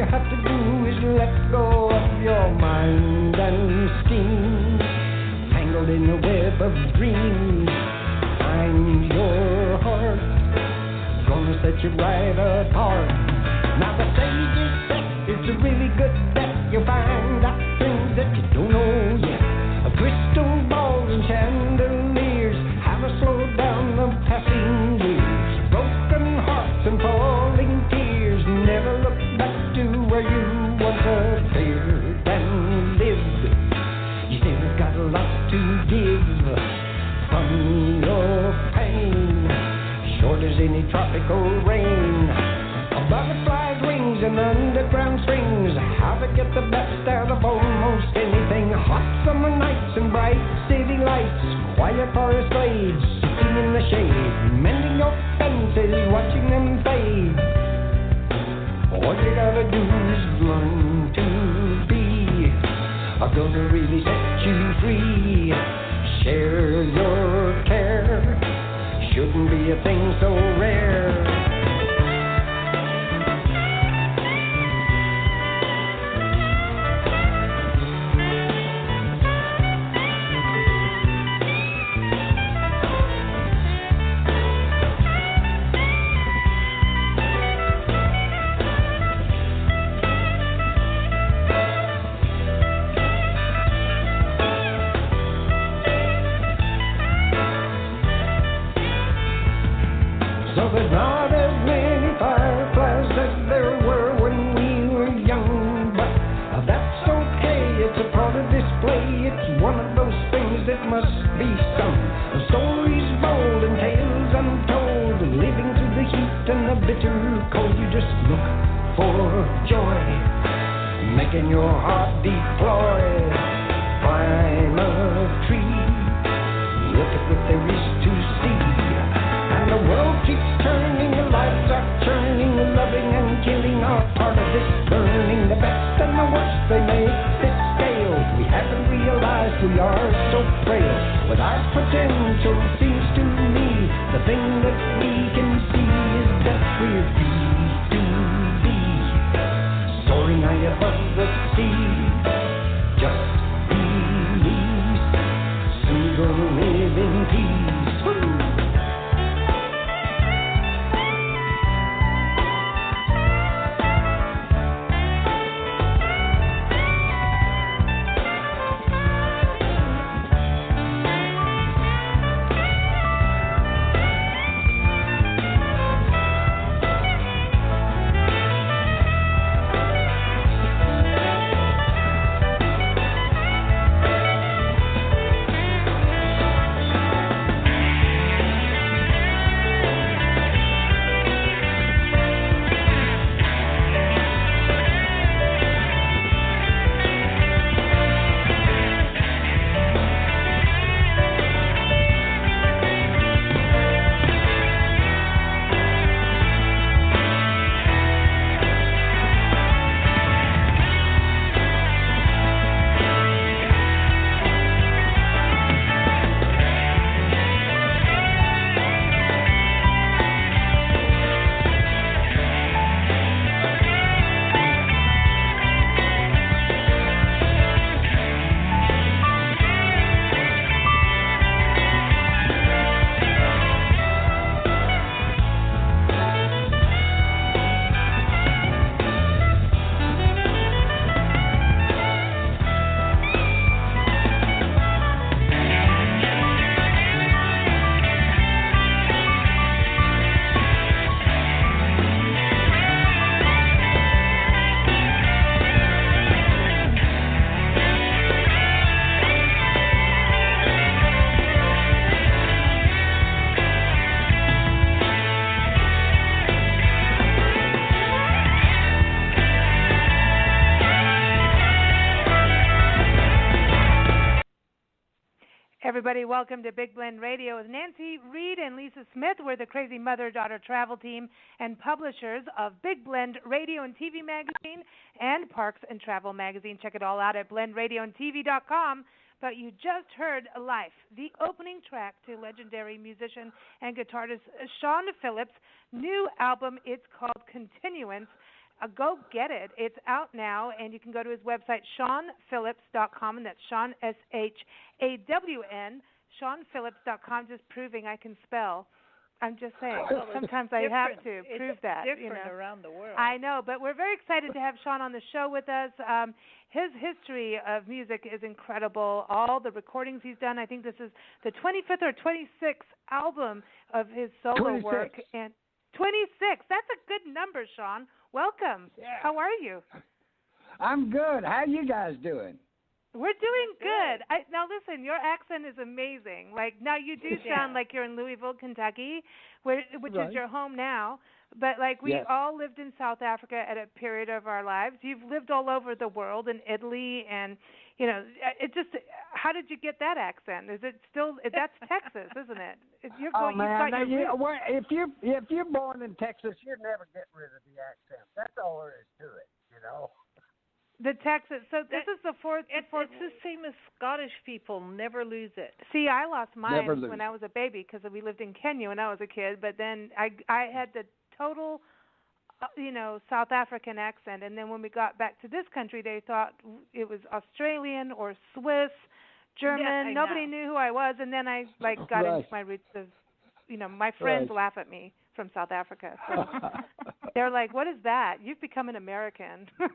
you have to do is let go of your mind and scheme. Tangled in a web of dreams, find your heart, gonna set you right apart. Now the stage is set, it's a really good bet. You'll find out things that you don't know yet. Crystal balls and chandeliers, how to slow down the passing years. Broken hearts and falling tears, never look back to where you once appeared and lived. You still got a lot to give from your pain, short as any tropical rain. A butterfly's wings and underground strings, how to get the best out of almost anything. Hot summer nights and bright city lights, quiet forest glades, sitting in the shade, mending your fences, watching them fade. All you gotta do is learn to be, are gonna really set you free. Share your care, shouldn't be a thing so rare. So there's not as many fireflies as there were when we were young, but that's okay, it's a part of this play. It's one of those things that must be sung. Stories bold and tales untold, living through the heat and the bitter cold. You just look for joy, making your heart deploy. Climb a tree, look at what there is to see. The world keeps turning, the lights are turning, loving and killing are part of this burning. The best and the worst, they make this scale. We haven't realized we are so frail, but our potential seems to me the thing that we can see is that we're free to be, soaring high above the sea. Just release, soon gonna live in peace. Woo! Everybody, welcome to Big Blend Radio with Nancy Reed and Lisa Smith. We're the Crazy Mother-Daughter Travel Team and publishers of Big Blend Radio and TV Magazine and Parks and Travel Magazine. Check it all out at blendradioandtv.com. But you just heard Life, the opening track to legendary musician and guitarist Shawn Phillips' new album. It's called Continuance. go get it. It's out now, and you can go to his website, shawn-phillips.com, and that's Shawn, S-H-A-W-N, shawn-phillips.com, just proving I can spell. I'm just saying. Well, sometimes I have to prove that. It's different around the world. I know, but we're very excited to have Shawn on the show with us. His history of music is incredible. All the recordings he's done. I think this is the 25th or 26th album of his solo 26. work. And 26. That's a good number, Shawn. Welcome. Yeah. How are you? I'm good. How you guys doing? We're doing good. Now, listen, your accent is amazing. Like, now you do sound like you're in Louisville, Kentucky, which right. is your home now. But, like, we Yes. all lived in South Africa at a period of our lives. You've lived all over the world, in Italy, and, you know, it just, how did you get that accent? Is it still, that's Texas, isn't it? You're going, man, if you're born in Texas, you never get rid of the accent. That's all there is to it, you know. The Texas. So this is the fourth. It's the same as Scottish people. Never lose it. See, I lost mine when I was a baby because we lived in Kenya when I was a kid. But then I had the total, South African accent. And then when we got back to this country, they thought it was Australian or Swiss, German. Yes, Nobody knew who I was. And then I got into my roots of, my friends laugh at me from South Africa. So they're like, "What is that? You've become an American." But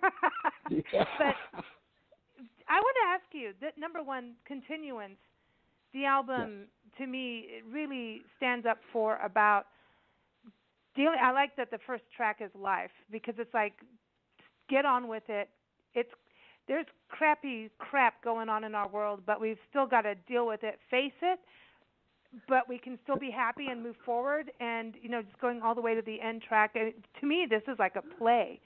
I want to ask you that number one, Continuance, the album to me it really stands up for about dealing. I like that the first track is Life because it's like, get on with it. There's crappy crap going on in our world, but we've still got to deal with it, face it. But we can still be happy and move forward, and just going all the way to the end track. And to me, this is like a play.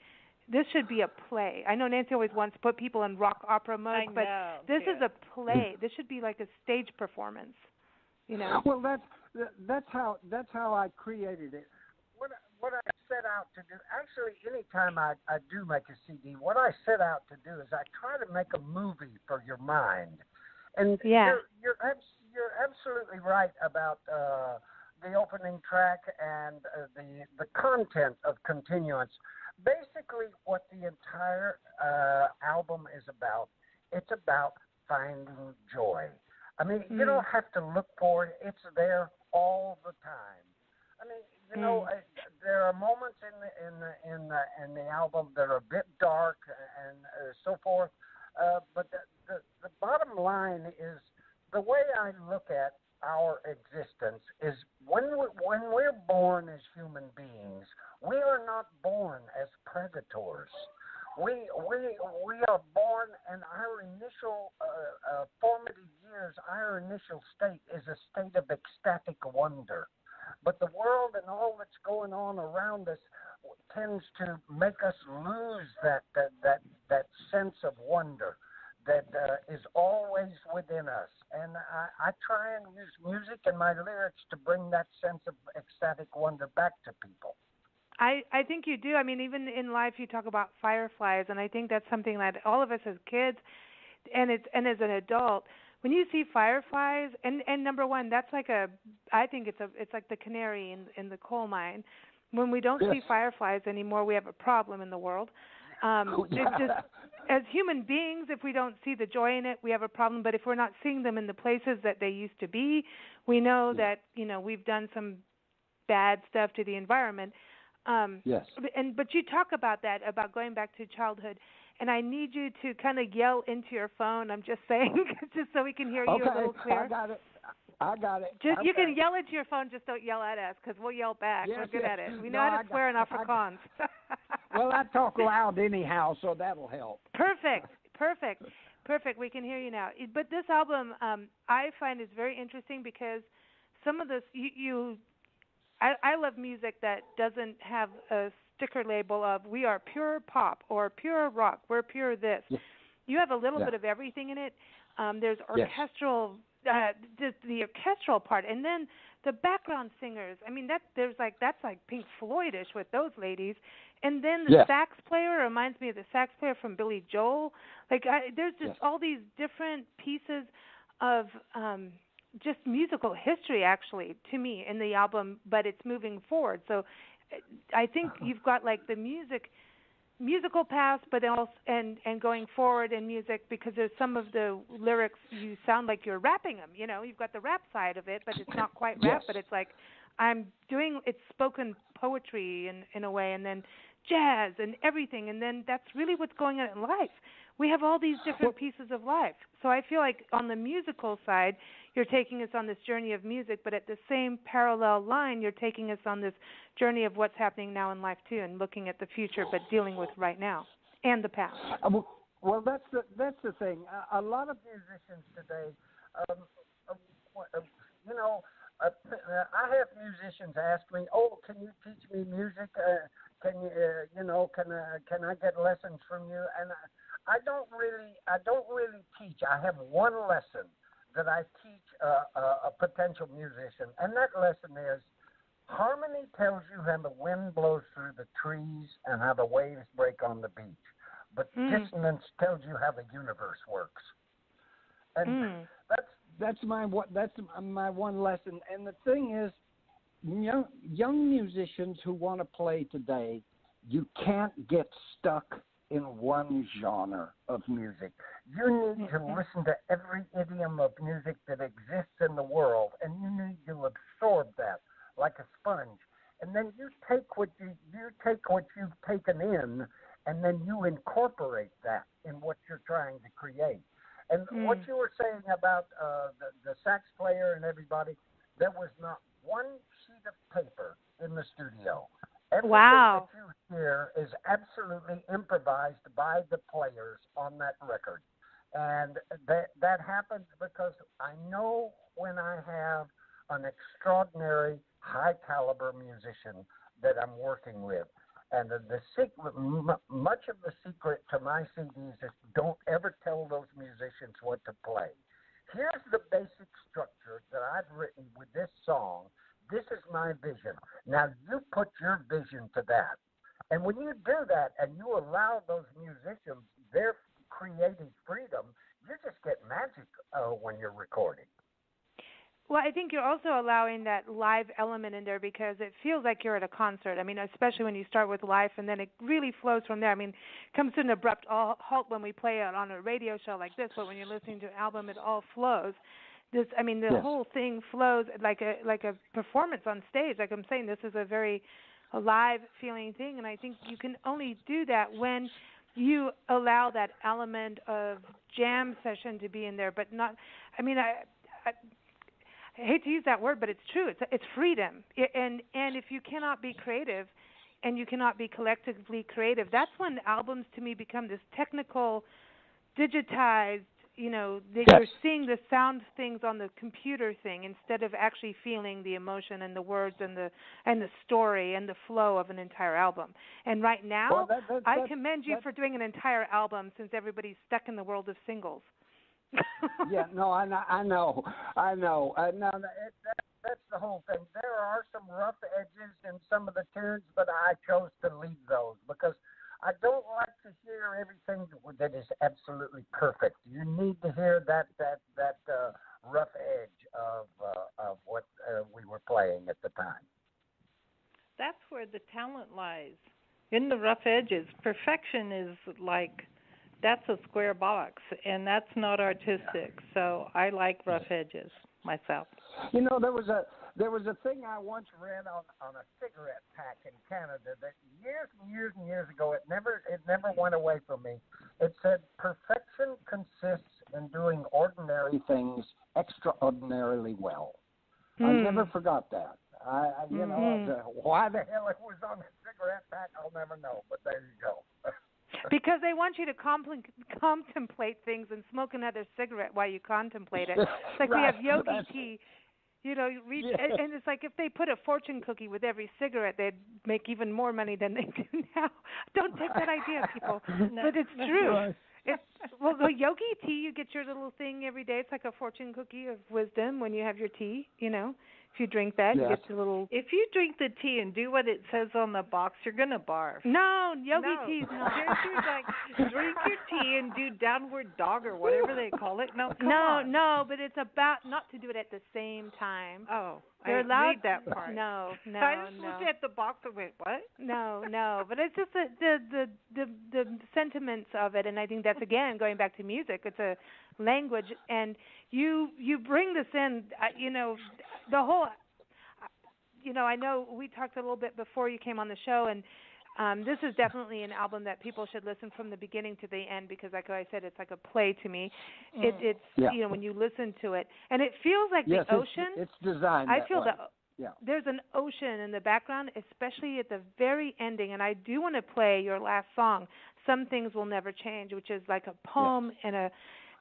This should be a play. I know Nancy always wants to put people in rock opera mode, but this is a play. This should be like a stage performance. Well, that's how I created it. What I set out to do. Actually, anytime I do make a CD, what I set out to do is I try to make a movie for your mind. And you're absolutely right about the opening track and the content of Continuance. Basically, what the entire album is about, it's about finding joy. I mean, you don't have to look for it; it's there all the time. I mean, there are moments in the album that are a bit dark and so forth. But the bottom line is the way I look at our existence is when we're born as human beings, we are not born as predators. We are born, and our initial formative years, our initial state is a state of ecstatic wonder. But the world and all that's going on around us tends to make us lose that sense of wonder that is always within us. And I try and use music and my lyrics to bring that sense of ecstatic wonder back to people. I think you do. I mean, even in life you talk about fireflies, and I think that's something that all of us as kids and as an adult, when you see fireflies, and number one, that's like I think it's like the canary in the coal mine. When we don't see fireflies anymore, we have a problem in the world. It's just, as human beings, if we don't see the joy in it, we have a problem. But if we're not seeing them in the places that they used to be, we know that we've done some bad stuff to the environment. But you talk about that, about going back to childhood, and I need you to kind of yell into your phone. I'm just saying, just so we can hear you a little clearer. I got it. You can yell into your phone, just don't yell at us, because we'll yell back. We're good at it. We know how to swear in Afrikaans. Well, I talk loud anyhow, so that'll help. Perfect. We can hear you now. But this album, I find is very interesting because some of this, I love music that doesn't have a sticker label of we are pure pop or pure rock, we're pure this. Yes. You have a little bit of everything in it. There's orchestral, the orchestral part, and then the background singers. I mean, that's like Pink Floyd-ish with those ladies. And then the sax player reminds me of the sax player from Billy Joel. There's just all these different pieces of just musical history, actually, to me, in the album, but it's moving forward. So I think you've got, like, the music musical past, but also and going forward in music, because there's some of the lyrics you sound like you're rapping them. You know, you've got the rap side of it, but it's not quite rap. Yes. But it's like it's spoken poetry in a way, and then jazz and everything, and then that's really what's going on in life. We have all these different pieces of life. So I feel like on the musical side, you're taking us on this journey of music, but at the same parallel line, you're taking us on this journey of what's happening now in life too, and looking at the future, but dealing with right now and the past. Well, that's the thing. A lot of musicians today, um, you know, I have musicians ask me, "Oh, can you teach me music? Can you, can I get lessons from you?" And I don't really teach. I have one lesson that I teach a potential musician, and that lesson is harmony tells you how the wind blows through the trees and how the waves break on the beach, but dissonance tells you how the universe works. And that's my one lesson. And the thing is, young musicians who want to play today, you can't get stuck in one genre of music. You need to listen to every idiom of music that exists in the world, and you need to absorb that like a sponge. And then you take what you've taken in, and then you incorporate that in what you're trying to create. And what you were saying about the sax player and everybody, there was not one sheet of paper in the studio. Everything that you hear is absolutely improvised by the players on that record. And that happens because I know when I have an extraordinary high-caliber musician that I'm working with. And the secret, much of the secret to my CDs is don't ever tell those musicians what to play. Here's the basic structure that I've written with this song. This is my vision. Now you put your vision to that. And when you do that and you allow those musicians their creative freedom, you just get magic when you're recording. Well, I think you're also allowing that live element in there because it feels like you're at a concert. I mean, especially when you start with live and then it really flows from there. I mean, it comes to an abrupt halt when we play it on a radio show like this, but when you're listening to an album, it all flows. The whole thing flows like a performance on stage. Like I'm saying, this is a very alive feeling thing, and I think you can only do that when you allow that element of jam session to be in there, but not. I mean, I hate to use that word, but it's true. It's freedom, and if you cannot be creative, and you cannot be collectively creative, that's when albums to me become this technical, digitized. That you're seeing the sound things on the computer thing instead of actually feeling the emotion and the words and the story and the flow of an entire album. And right now, I commend you for doing an entire album since everybody's stuck in the world of singles. Yeah, no, I know. No, that's the whole thing. There are some rough edges in some of the tunes, but I chose to leave those because I don't like to hear everything that is absolutely perfect. You need to hear that rough edge of what we were playing at the time. That's where the talent lies, in the rough edges. Perfection is like, that's a square box, and that's not artistic. So I like rough edges myself. There was a thing I once read on a cigarette pack in Canada that years and years ago, it never went away from me. It said, perfection consists in doing ordinary things extraordinarily well. I never forgot that. Why the hell it was on the cigarette pack, I'll never know, but there you go. Because they want you to contemplate things and smoke another cigarette while you contemplate it. It's like we have yogi tea. And it's like if they put a fortune cookie with every cigarette, they'd make even more money than they do now. Don't take that idea, people. No. But it's true. Right. The yogi tea, you get your little thing every day. It's like a fortune cookie of wisdom when you have your tea, If you drink that, you get the little... If you drink the tea and do what it says on the box, you're going to barf. No, yogi tea's not. You're like, drink your tea and do downward dog or whatever they call it. No, come on. No, but it's about not to do it at the same time. Oh, they're I allowed. read that part. No. I just looked at the box and went, what? No, but it's just the sentiments of it, and I think that's again going back to music. It's a language, and you bring this in. The whole. I know we talked a little bit before you came on the show, and this is definitely an album that people should listen from the beginning to the end because, like I said, it's like a play to me. It's when you listen to it, and it feels like the ocean. It's designed. I feel that way. There's an ocean in the background, especially at the very ending. And I do want to play your last song, "Some Things Will Never Change," which is like a poem and a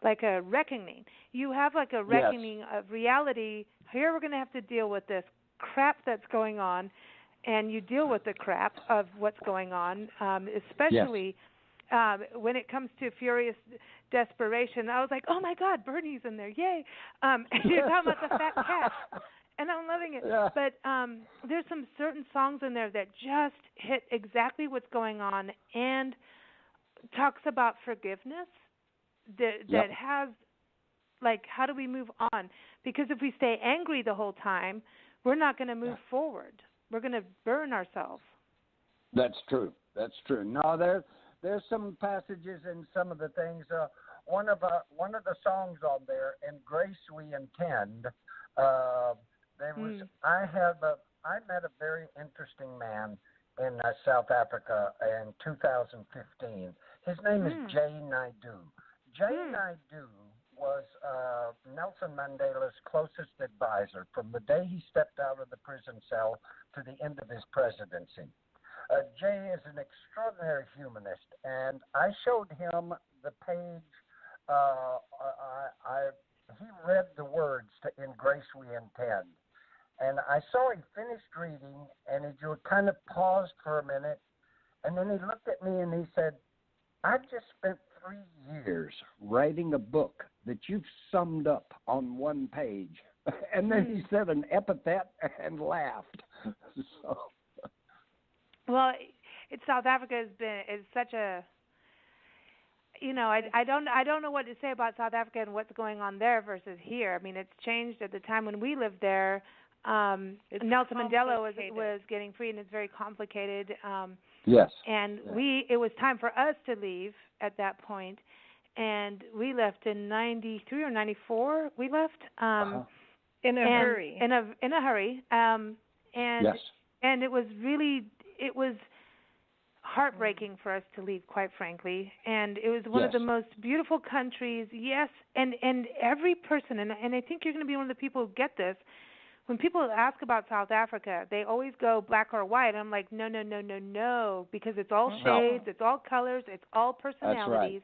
reckoning. You have like a reckoning of reality. Here we're going to have to deal with this crap that's going on, and you deal with the crap of what's going on, especially when it comes to furious desperation. I was like, oh my God, Bernie's in there, yay! And you're talking about the fat cat, and I'm loving it. Yeah. But there's some certain songs in there that just hit exactly what's going on and talks about forgiveness that has, like, how do we move on? Because if we stay angry the whole time, we're not going to move forward. We're going to burn ourselves. That's true. No, there's some passages in some of the things. One of the songs on there, "In Grace We Intend," there was. I met a very interesting man in South Africa in 2015. His name is Jay Naidoo. Jay Naidoo was Nelson Mandela's closest advisor from the day he stepped out of the prison cell to the end of his presidency. Jay is an extraordinary humanist, and I showed him the page. He read the words to "In Grace We Intend," and I saw he finished reading, and he kind of paused for a minute, and then he looked at me and he said, "I've just spent 3 years writing a book that you've summed up on one page." And then he said an epithet and laughed. So. Well, South Africa is such a, I don't know what to say about South Africa and what's going on there versus here. I mean, it's changed at the time when we lived there. Nelson Mandela was getting free, and it's very complicated. Yes. And it was time for us to leave at that point, and we left in 93 or 94. We left in a hurry. In a hurry. And it was heartbreaking for us to leave, quite frankly. And it was one of the most beautiful countries. Yes, and every person, and I think you're going to be one of the people who get this. When people ask about South Africa, they always go black or white. I'm like, no, because it's all shades, it's all colors, it's all personalities,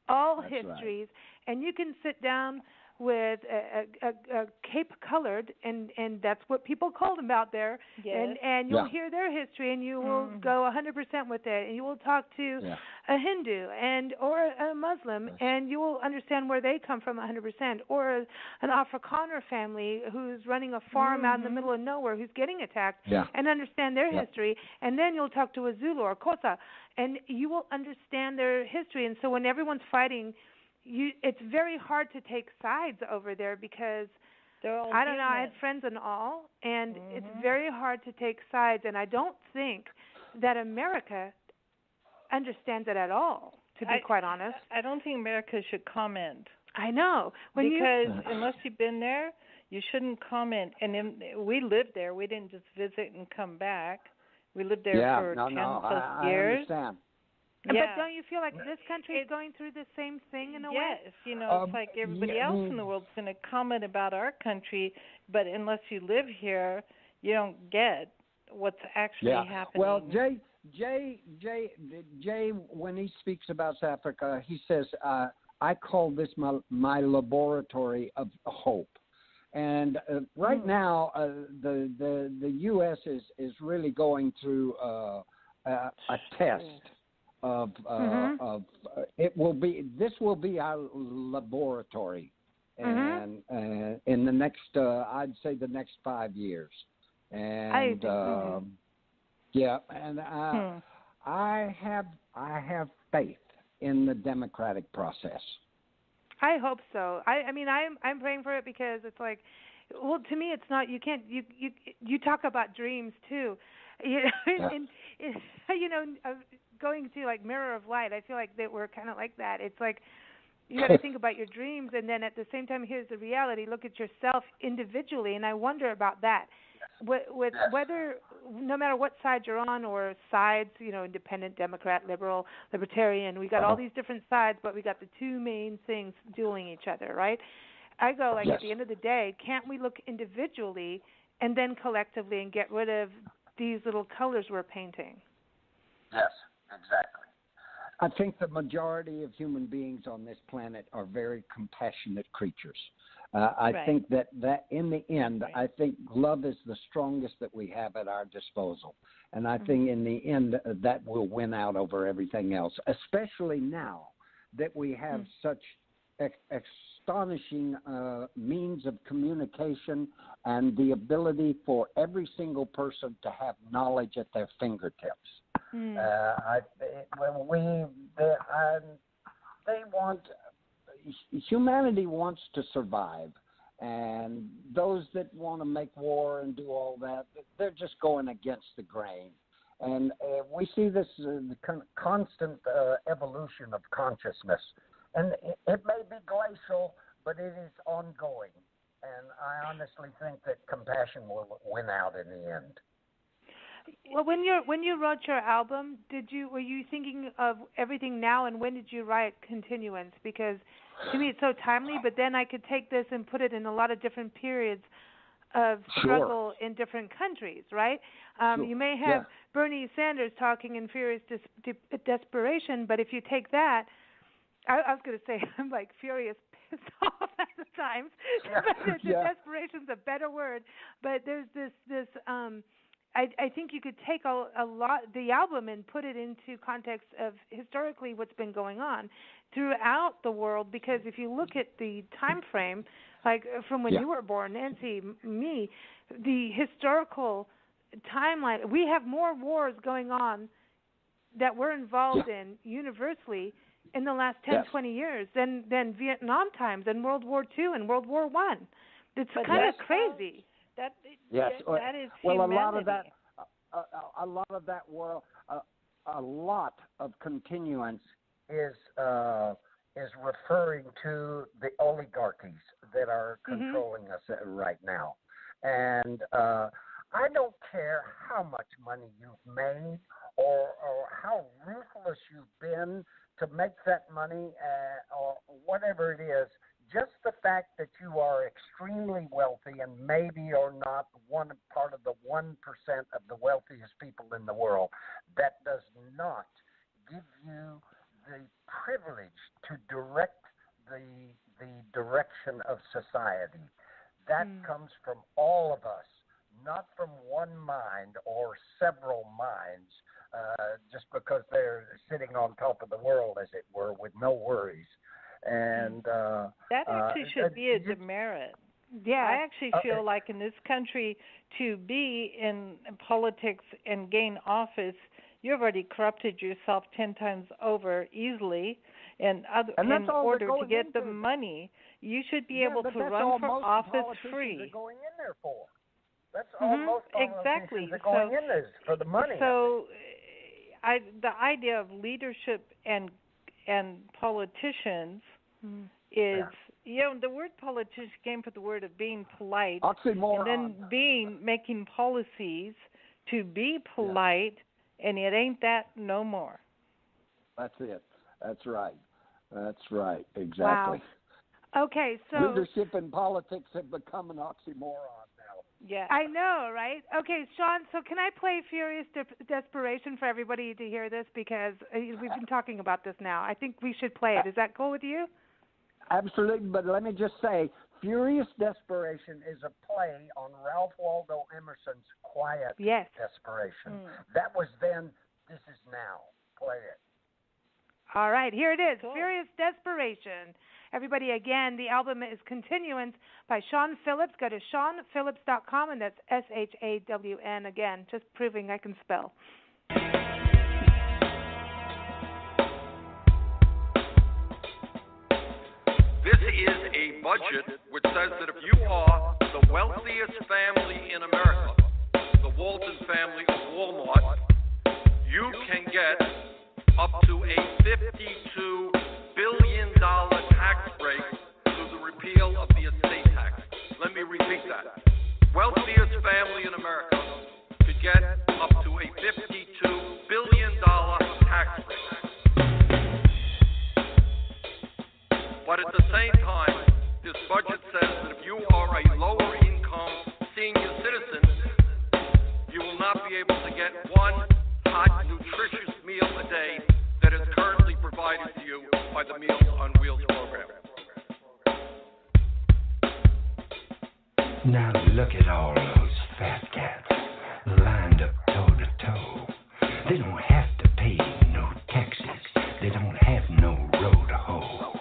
all histories, and you can sit down with a Cape Colored, and that's what people call them out there, and you'll hear their history, and you will go 100% with it, and you will talk to a Hindu or a Muslim, and you will understand where they come from 100%, or an Afrikaner family who's running a farm out in the middle of nowhere who's getting attacked, and understand their history, and then you'll talk to a Zulu or Xhosa, and you will understand their history, and so when everyone's fighting, it's very hard to take sides over there because I don't know. I had friends and all, and it's very hard to take sides. And I don't think that America understands it at all. To be quite honest, I don't think America should comment. I know because unless you've been there, you shouldn't comment. And we lived there. We didn't just visit and come back. We lived there for 10+ years. I understand. But don't you feel like this country is going through the same thing in a way? Yes, it's like everybody else in the world's going to comment about our country, but unless you live here, you don't get what's actually happening. Well, Jay, when he speaks about South Africa, he says, "I call this my laboratory of hope." And right now, the U.S. is really going through a test. This will be our laboratory, and in the next, I'd say the next 5 years, and I have faith in the democratic process. I hope so. I mean, I'm praying for it because it's like, well, to me, it's not. You can't. You talk about dreams too. And going to like Mirror of Light, I feel like that we're kind of like that. It's like you got to think about your dreams, and then at the same time, here's the reality. Look at yourself individually, and I wonder about that. With whether, no matter what side you're on, or sides, independent, Democrat, liberal, libertarian, we got all these different sides, but we got the two main things dueling each other, right? I go like, at the end of the day, can't we look individually and then collectively and get rid of these little colors we're painting? Yes, exactly. I think the majority of human beings on this planet are very compassionate creatures. I think that in the end, I think love is the strongest that we have at our disposal. And I think in the end, that will win out over everything else, especially now that we have such astonishing means of communication and the ability for every single person to have knowledge at their fingertips. Humanity wants to survive, and those that want to make war and do all that, they're just going against the grain. And we see this constant evolution of consciousness. And it may be glacial, but it is ongoing. And I honestly think that compassion will win out in the end. Well, when you wrote your album, were you thinking of everything now, and when did you write Continuance? Because to me it's so timely, but then I could take this and put it in a lot of different periods of struggle in different countries, right? You may have Bernie Sanders talking in furious desperation, but if you take that, I was going to say I'm like furious pissed off at the times. Desperation's a better word, but there's this I think you could take the album and put it into context of historically what's been going on throughout the world, because if you look at the time frame, like from when you were born, Nancy, me, the historical timeline, we have more wars going on that we're involved in universally in the last 10, 20 years than Vietnam times and World War II and World War I. It's kind of crazy. That is humanity. Well, a lot of continuance is referring to the oligarchies that are controlling us right now. And I don't care how much money you've made or how ruthless you've been to make that money or whatever it is. Just the fact that you are extremely wealthy and maybe are not one part of the 1% of the wealthiest people in the world, that does not give you the privilege to direct the direction of society. That comes from all of us, not from one mind or several minds, just because they're sitting on top of the world, as it were, with no worries. And that actually should be a demerit. Yeah, I actually feel like in this country, to be in politics and gain office, you've already corrupted yourself 10 times over easily. And in order to get the money, you should be able to run for office free. Are going in there for. That's all most politicians are going in there for the money. So, the idea of leadership and politicians is, the word politician came from the word of being polite, oxymoron. And then making policies to be polite, and it ain't that no more. That's it. That's right. Exactly. Wow. Okay, so leadership and politics have become an oxymoron now. Yeah, I know, right? Okay, Shawn, so can I play Furious Desperation for everybody to hear this? Because we've been talking about this now. I think we should play it. Is that cool with you? Absolutely, but let me just say, Furious Desperation is a play on Ralph Waldo Emerson's Quiet Desperation. That was then, this is now. Play it. All right, here it is, Furious Desperation. Everybody, again, the album is Continuance by Shawn Phillips. Go to shawnphillips.com, and that's SHAWN, again, just proving I can spell. budget, which says that if you are the wealthiest family in America, the Walton family of Walmart, you can get up to a $52 billion tax break through the repeal of the estate tax. Let me repeat that. Wealthiest family in America could get up to a $52 billion tax break. But at the same time, this budget says that if you are a lower income senior citizen, you will not be able to get one hot, nutritious meal a day that is currently provided to you by the Meals on Wheels program. Now look at all those fat cats lined up toe to toe. They don't have to pay no taxes. They don't have no road to hoe.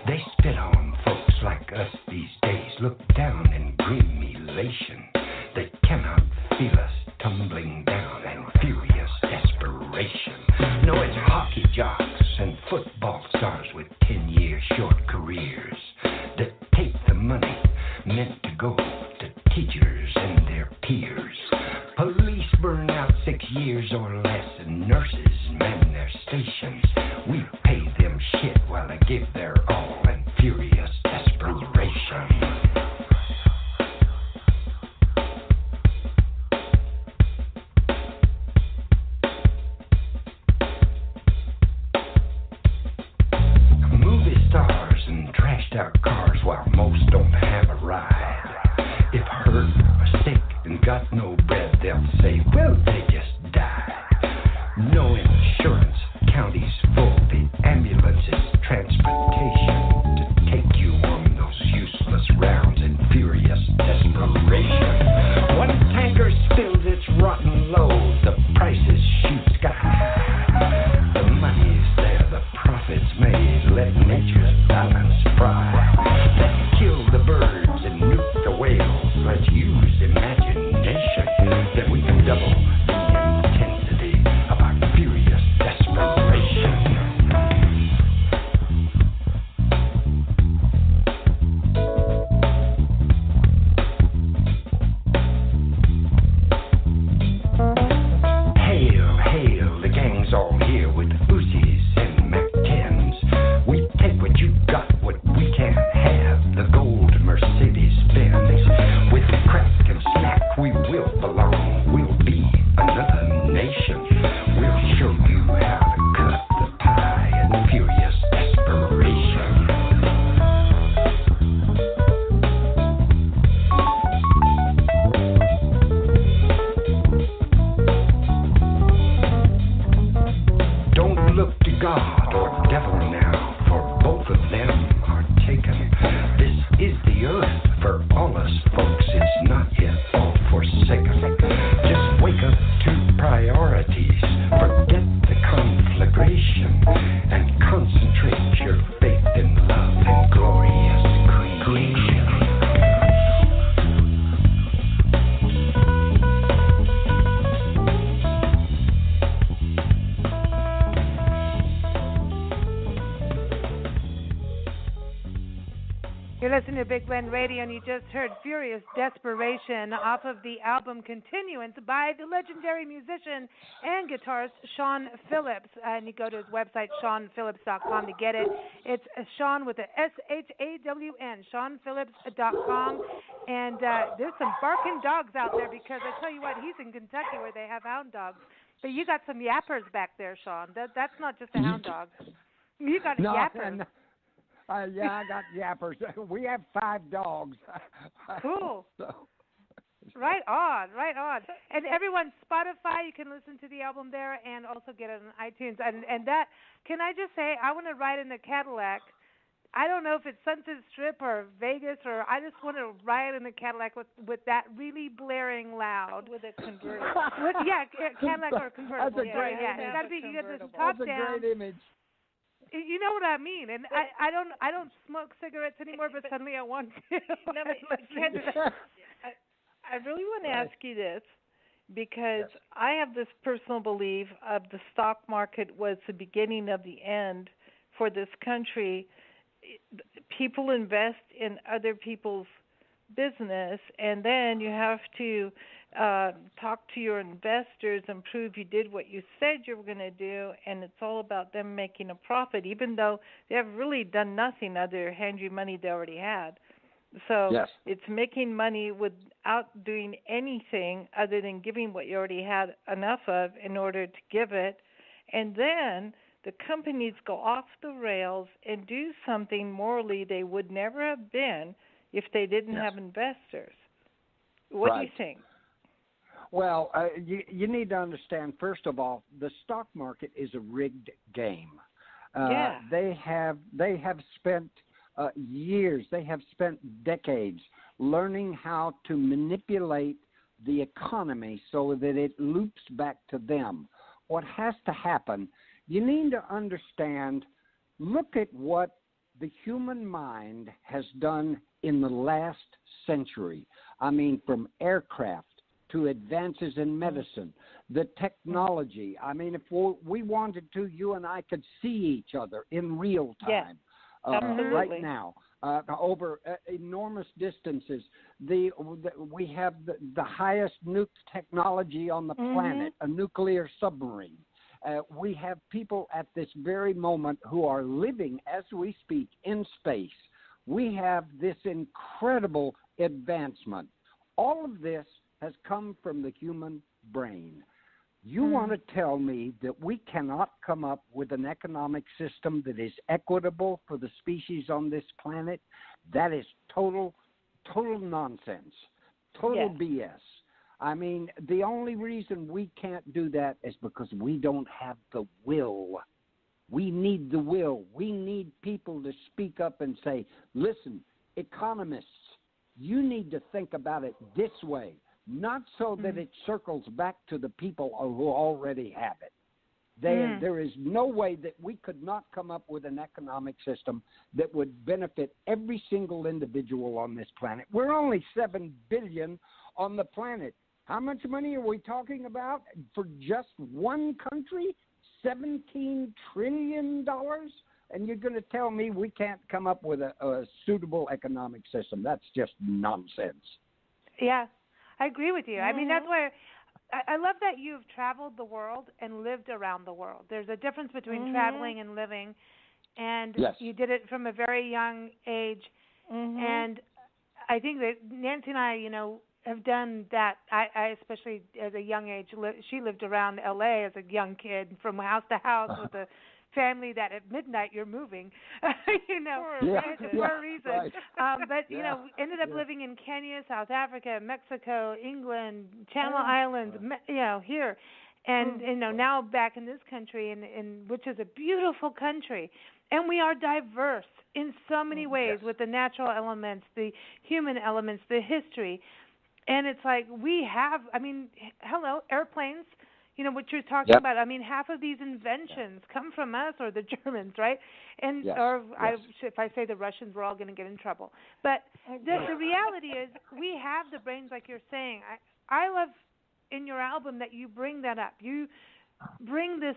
They spit on folks like us these days, look down in grim elation. They cannot feel us tumbling down in furious desperation. No, it's hockey jocks and football stars with 10-year short careers that take the money meant to go to teachers and their peers. Police burn out 6 years or less, and nurses man their stations. We pay them shit while they give their all in furious desperation. Stars and trashed out cars while most don't have a ride. If hurt or sick and got no bread, they'll say, well, they just died. No insurance, counties full, the ambulances, transportation to take you on those useless rounds in furious desperation. One tanker spills its rotten load, the prices shoot sky high. The money's there, the profits made, let nature's balance fry. Let's kill the birds and nuke the whales, let's use imagination, then we can double the intensity of our furious desperation. Hail, hail, the gang's all here with Uzis and Mac-10s. We take what you got, what we can't have, the gold Mercedes Benz. With crack and snack we will belong, we'll be another nation. We'll show you how to cut the pie in furious desperation. Don't look to God or devil now, for both of them are taken. This is the earth for all us folks, it's not yet all forsaken. Just wake up to priorities, forget the conflagration, and concentrate your faith in love and glorious creation. You're listening to Big Blend Radio, and you just heard Furious Desperation off of the album Continuance by the legendary musician and guitarist Shawn Phillips. And you go to his website, shawn-phillips.com, to get it. It's Shawn with a SHAWN, shawn-phillips.com. And there's some barking dogs out there, because I tell you what, he's in Kentucky where they have hound dogs. But you got some yappers back there, Shawn. That's not just a hound dog. You got yappers. Yeah, I got yappers. We have 5 dogs. Cool. So. Right on, right on. And everyone, Spotify, you can listen to the album there and also get it on iTunes. And that, can I just say, I want to ride in a Cadillac. I don't know if it's Sunset Strip or Vegas, or I just want to ride in a Cadillac with that really blaring loud. With a convertible. Cadillac or convertible. That's a great image. It's got to be you get this top That's a down. great image. You know what I mean, and I don't smoke cigarettes anymore, but suddenly I want to. No, I really want to ask you this, because I have this personal belief of the stock market was the beginning of the end for this country. people invest in other people's business, and then you have to talk to your investors and prove you did what you said you were going to do, and it's all about them making a profit, even though they have really done nothing other than hand you money they already had. So it's making money without doing anything other than giving what you already had enough of in order to give it. And then the companies go off the rails and do something morally they would never have been if they didn't have investors. What do you think? Well, you need to understand, first of all, the stock market is a rigged game. They have spent years, they have spent decades learning how to manipulate the economy so that it loops back to them. What has to happen, you need to understand, look at what the human mind has done in the last century. I mean, from aircraft to advances in medicine, the technology. I mean, if we wanted to, you and I could see each other in real time. Right now, over enormous distances. We have the highest nuke technology on the planet, a nuclear submarine. We have people at this very moment who are living, as we speak, in space. We have this incredible advancement. All of this has come from the human brain. You want to tell me that we cannot come up with an economic system that is equitable for the species on this planet? That is total nonsense, total BS. I mean, the only reason we can't do that is because we don't have the will. We need the will. We need people to speak up and say, listen, economists, you need to think about it this way. Not so that it circles back to the people who already have it. There is no way that we could not come up with an economic system that would benefit every single individual on this planet. We're only 7 billion on the planet. How much money are we talking about for just one country? $17 trillion? And you're going to tell me we can't come up with a suitable economic system. That's just nonsense. Yeah. I agree with you. I mean, that's why I love that you've traveled the world and lived around the world. There's a difference between traveling and living, and you did it from a very young age. And I think that Nancy and I, have done that. I especially as a young age, she lived around L.A. as a young kid from house to house with a family that at midnight you're moving, for a reason. Right. But, ended up living in Kenya, South Africa, Mexico, England, Channel Islands, here. And, now back in this country, which is a beautiful country. And we are diverse in so many ways with the natural elements, the human elements, the history. And it's like we have, airplanes. What you're talking about. I mean, half of these inventions come from us or the Germans, right? And if I say the Russians, we're all going to get in trouble. But the reality is we have the brains, like you're saying. I love in your album that you bring that up. You bring this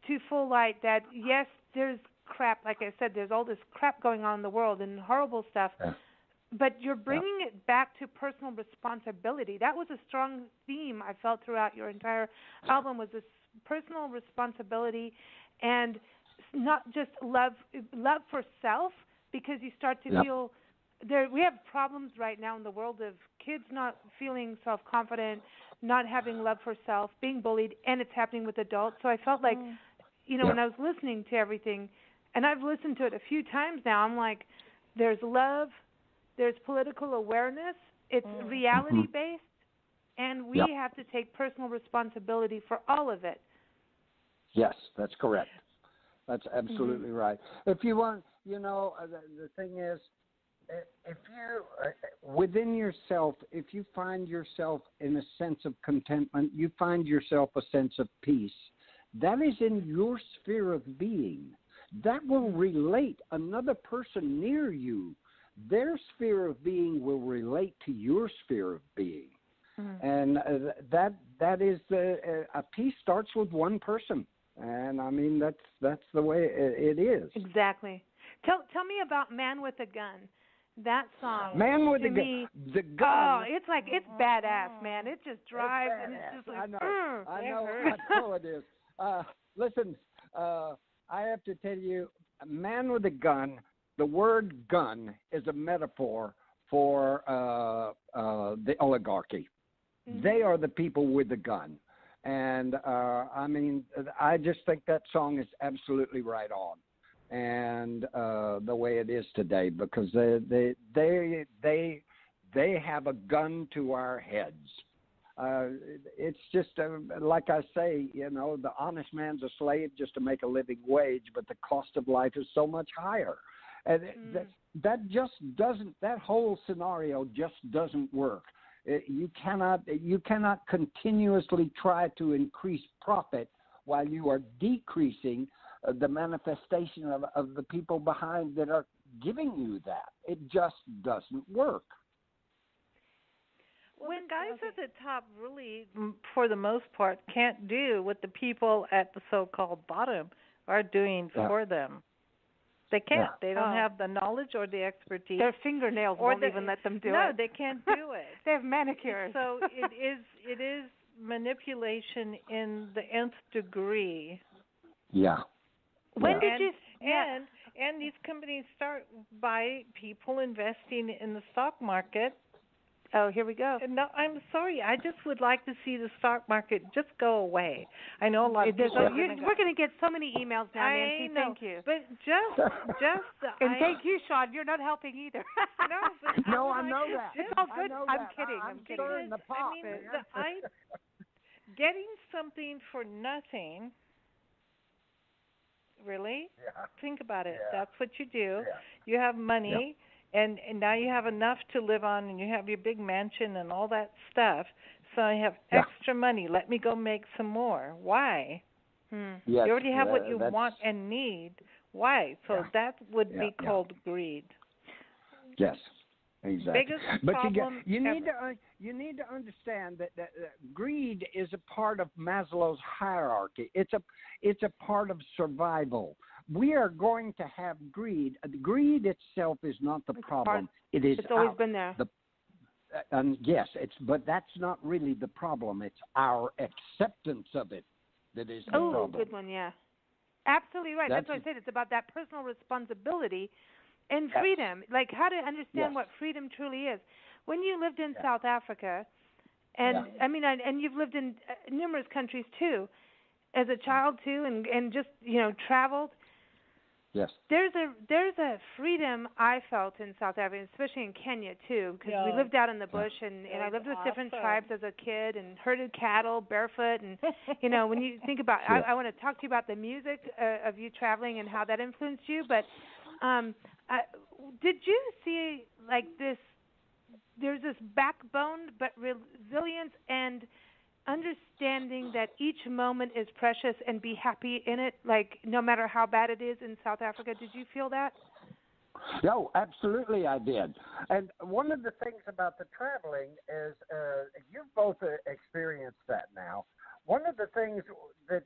to full light that, yes, there's crap. Like I said, there's all this crap going on in the world and horrible stuff. But you're bringing it back to personal responsibility. That was a strong theme I felt throughout your entire album, was this personal responsibility and not just love for self, because you start to feel there. We have problems right now in the world of kids not feeling self-confident, not having love for self, being bullied, and it's happening with adults. So I felt like, when I was listening to everything, and I've listened to it a few times now, I'm like, there's love, there's political awareness, it's reality-based, and we have to take personal responsibility for all of it. Yes, that's correct. That's absolutely right. If you want, the thing is, if you, within yourself, if you find yourself in a sense of contentment, you find yourself a sense of peace, that is in your sphere of being. That will relate another person near you. Their sphere of being will relate to your sphere of being. And that is a peace starts with one person. And I mean, that's the way it is. Exactly. Tell me about Man with a Gun. That song. Man with to the me, gun. The gun. Oh, it's badass, man. It just drives and it's just like. I know it is. Listen, I have to tell you, Man with a Gun. The word "gun" is a metaphor for the oligarchy. Mm-hmm. They are the people with the gun. And, I just think that song is absolutely right on. And the way it is today, because they have a gun to our heads. It's just, like I say, the honest man's a slave just to make a living wage, but the cost of life is so much higher. And that just doesn't, that whole scenario just doesn't work. You cannot continuously try to increase profit while you are decreasing the manifestation of the people behind that are giving you that. It just doesn't work. When guys at the top really, for the most part, can't do what the people at the so-called bottom are doing for them. They can't. Yeah. They don't have the knowledge or the expertise. Their fingernails won't even let them do it. No, they can't do it. They have manicures. So it is manipulation in the nth degree. Yeah. When did you? And these companies start by people investing in the stock market. Oh, here we go. No, I'm sorry. I just would like to see the stock market just go away. I know a lot of people. We're going to get so many emails now, Nancy. I know, thank you. But just and thank you, Shawn. You're not helping either. No, I know that. It's all good. I'm kidding. I'm kidding. Getting something for nothing. Really? Yeah. Think about it. Yeah. That's what you do. Yeah. You have money. Yeah. And now you have enough to live on, and you have your big mansion and all that stuff. So you have extra money. Let me go make some more. Why? Yes, you already have what you want and need. Why? So that would be called greed. Yes, exactly. Biggest but problem you need to understand that greed is a part of Maslow's hierarchy. It's a part of survival. We are going to have greed. Greed itself is not the problem. It's always been there. But that's not really the problem. It's our acceptance of it that is the problem. Oh, good one, yeah. Absolutely right. That's what I said. It's about that personal responsibility and freedom. Like how to understand what freedom truly is. When you lived in South Africa, and and you've lived in numerous countries too, as a child too, and just traveled. Yes. There's a freedom I felt in South Africa, especially in Kenya too, because we lived out in the bush, and I lived with different tribes as a kid, and herded cattle barefoot, and when you think about, I want to talk to you about the music of you traveling and how that influenced you, but did you see like this? There's this backbone, but resilience and understanding that each moment is precious and be happy in it, like no matter how bad it is in South Africa. Did you feel that? No, absolutely I did. And one of the things about the traveling is you've both experienced that now. One of the things that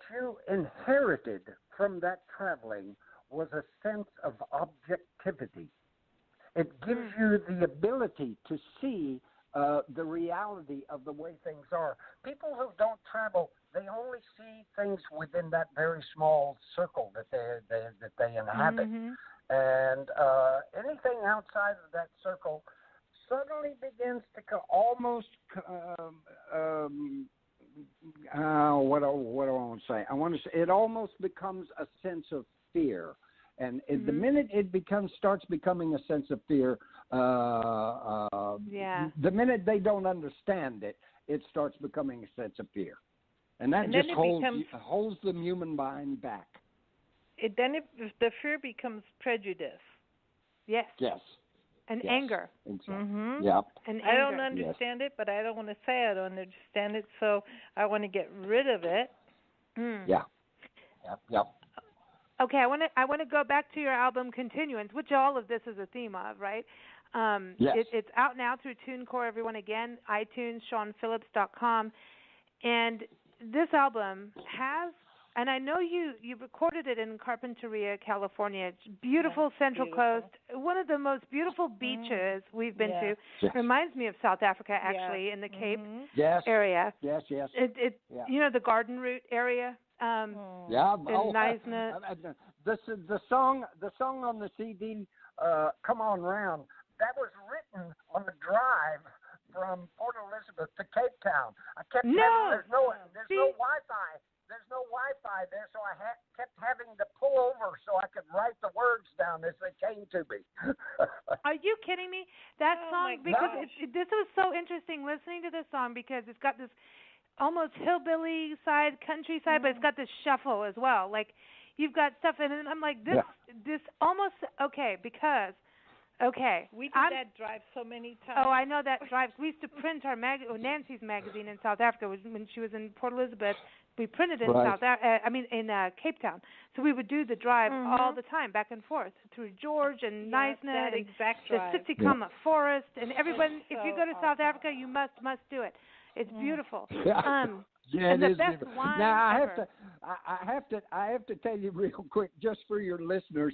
you inherited from that traveling was a sense of objectivity. It gives you the ability to see the reality of the way things are. People who don't travel, they only see things within that very small circle that they inhabit, and anything outside of that circle suddenly begins to almost. What do I want to say? I want to say it almost becomes a sense of fear. And the minute it starts becoming a sense of fear, the minute they don't understand it, it starts becoming a sense of fear. And that just holds the human mind back. The fear becomes prejudice. Yes. Yes. And anger. Exactly. Yep. And I don't understand it, but I don't want to say I don't understand it, so I want to get rid of it. Yeah. Yep. Okay, I want to go back to your album Continuance, which all of this is a theme of, right? Yes. It's out now through TuneCore. Everyone, again, iTunes, Shawn-phillips.com, and this album has And I know you recorded it in Carpinteria, California. It's beautiful Central Coast. One of the most beautiful beaches we've been to. Yes. Reminds me of South Africa, actually, in the Cape area. Yes. You know, the Garden Route area. In Neisner. The song on the CD, "Come On Round," that was written on the drive from Port Elizabeth to Cape Town. I kept there's no Wi-Fi. There's no Wi-Fi there, so I kept having to pull over so I could write the words down as they came to me. Are you kidding me? That song, because this was so interesting listening to this song because it's got this almost hillbilly side, countryside, but it's got this shuffle as well. Like you've got stuff in it, and I'm like, this almost because. Okay. We did that drive so many times. Oh, I know that drive. We used to print our Nancy's magazine in South Africa when she was in Port Elizabeth. We printed it in Cape Town. So we would do the drive all the time, back and forth through George and Neisner and the Sitikama Forest and everyone. If you go to South Africa, you must do it. It's beautiful. And the best wine now ever. I have to tell you real quick, just for your listeners.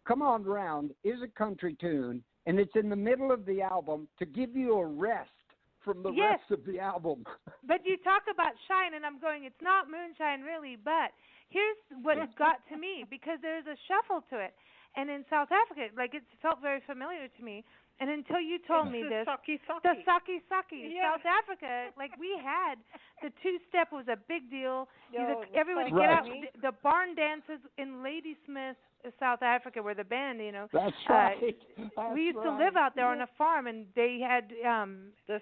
"Come On Round" is a country tune, and it's in the middle of the album to give you a rest from the rest of the album. But you talk about shine, and I'm going, it's not moonshine really, but here's what got to me, because there's a shuffle to it. And in South Africa, like, it felt very familiar to me. And until you told me this, the saki. South Africa, like we had, the two-step was a big deal. Everyone would get out. The barn dances in Ladysmith, South Africa, where the band, That's right. We used to live out there on a farm, and they had the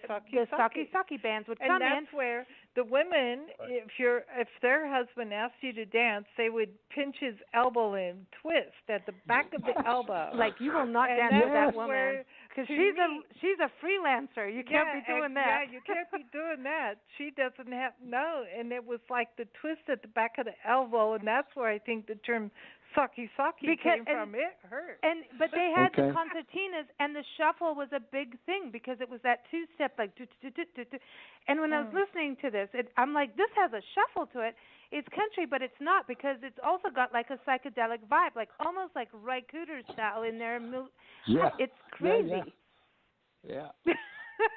saki bands would come in. And that's where the women, if their husband asked you to dance, they would pinch his elbow and twist at the back of the elbow. Like, you will not dance with that woman. Because she's a freelancer. You can't be doing that. Yeah, you can't be doing that. She doesn't have, and it was like the twist at the back of the elbow, and that's where I think the term saki came from. It hurt. But they had the concertinas, and the shuffle was a big thing because it was that two-step, like, and when I was listening to this, I'm like, this has a shuffle to it. It's country, but it's not, because it's also got like a psychedelic vibe, like almost like Ry Cooder style in there. Yeah. It's crazy. Yeah.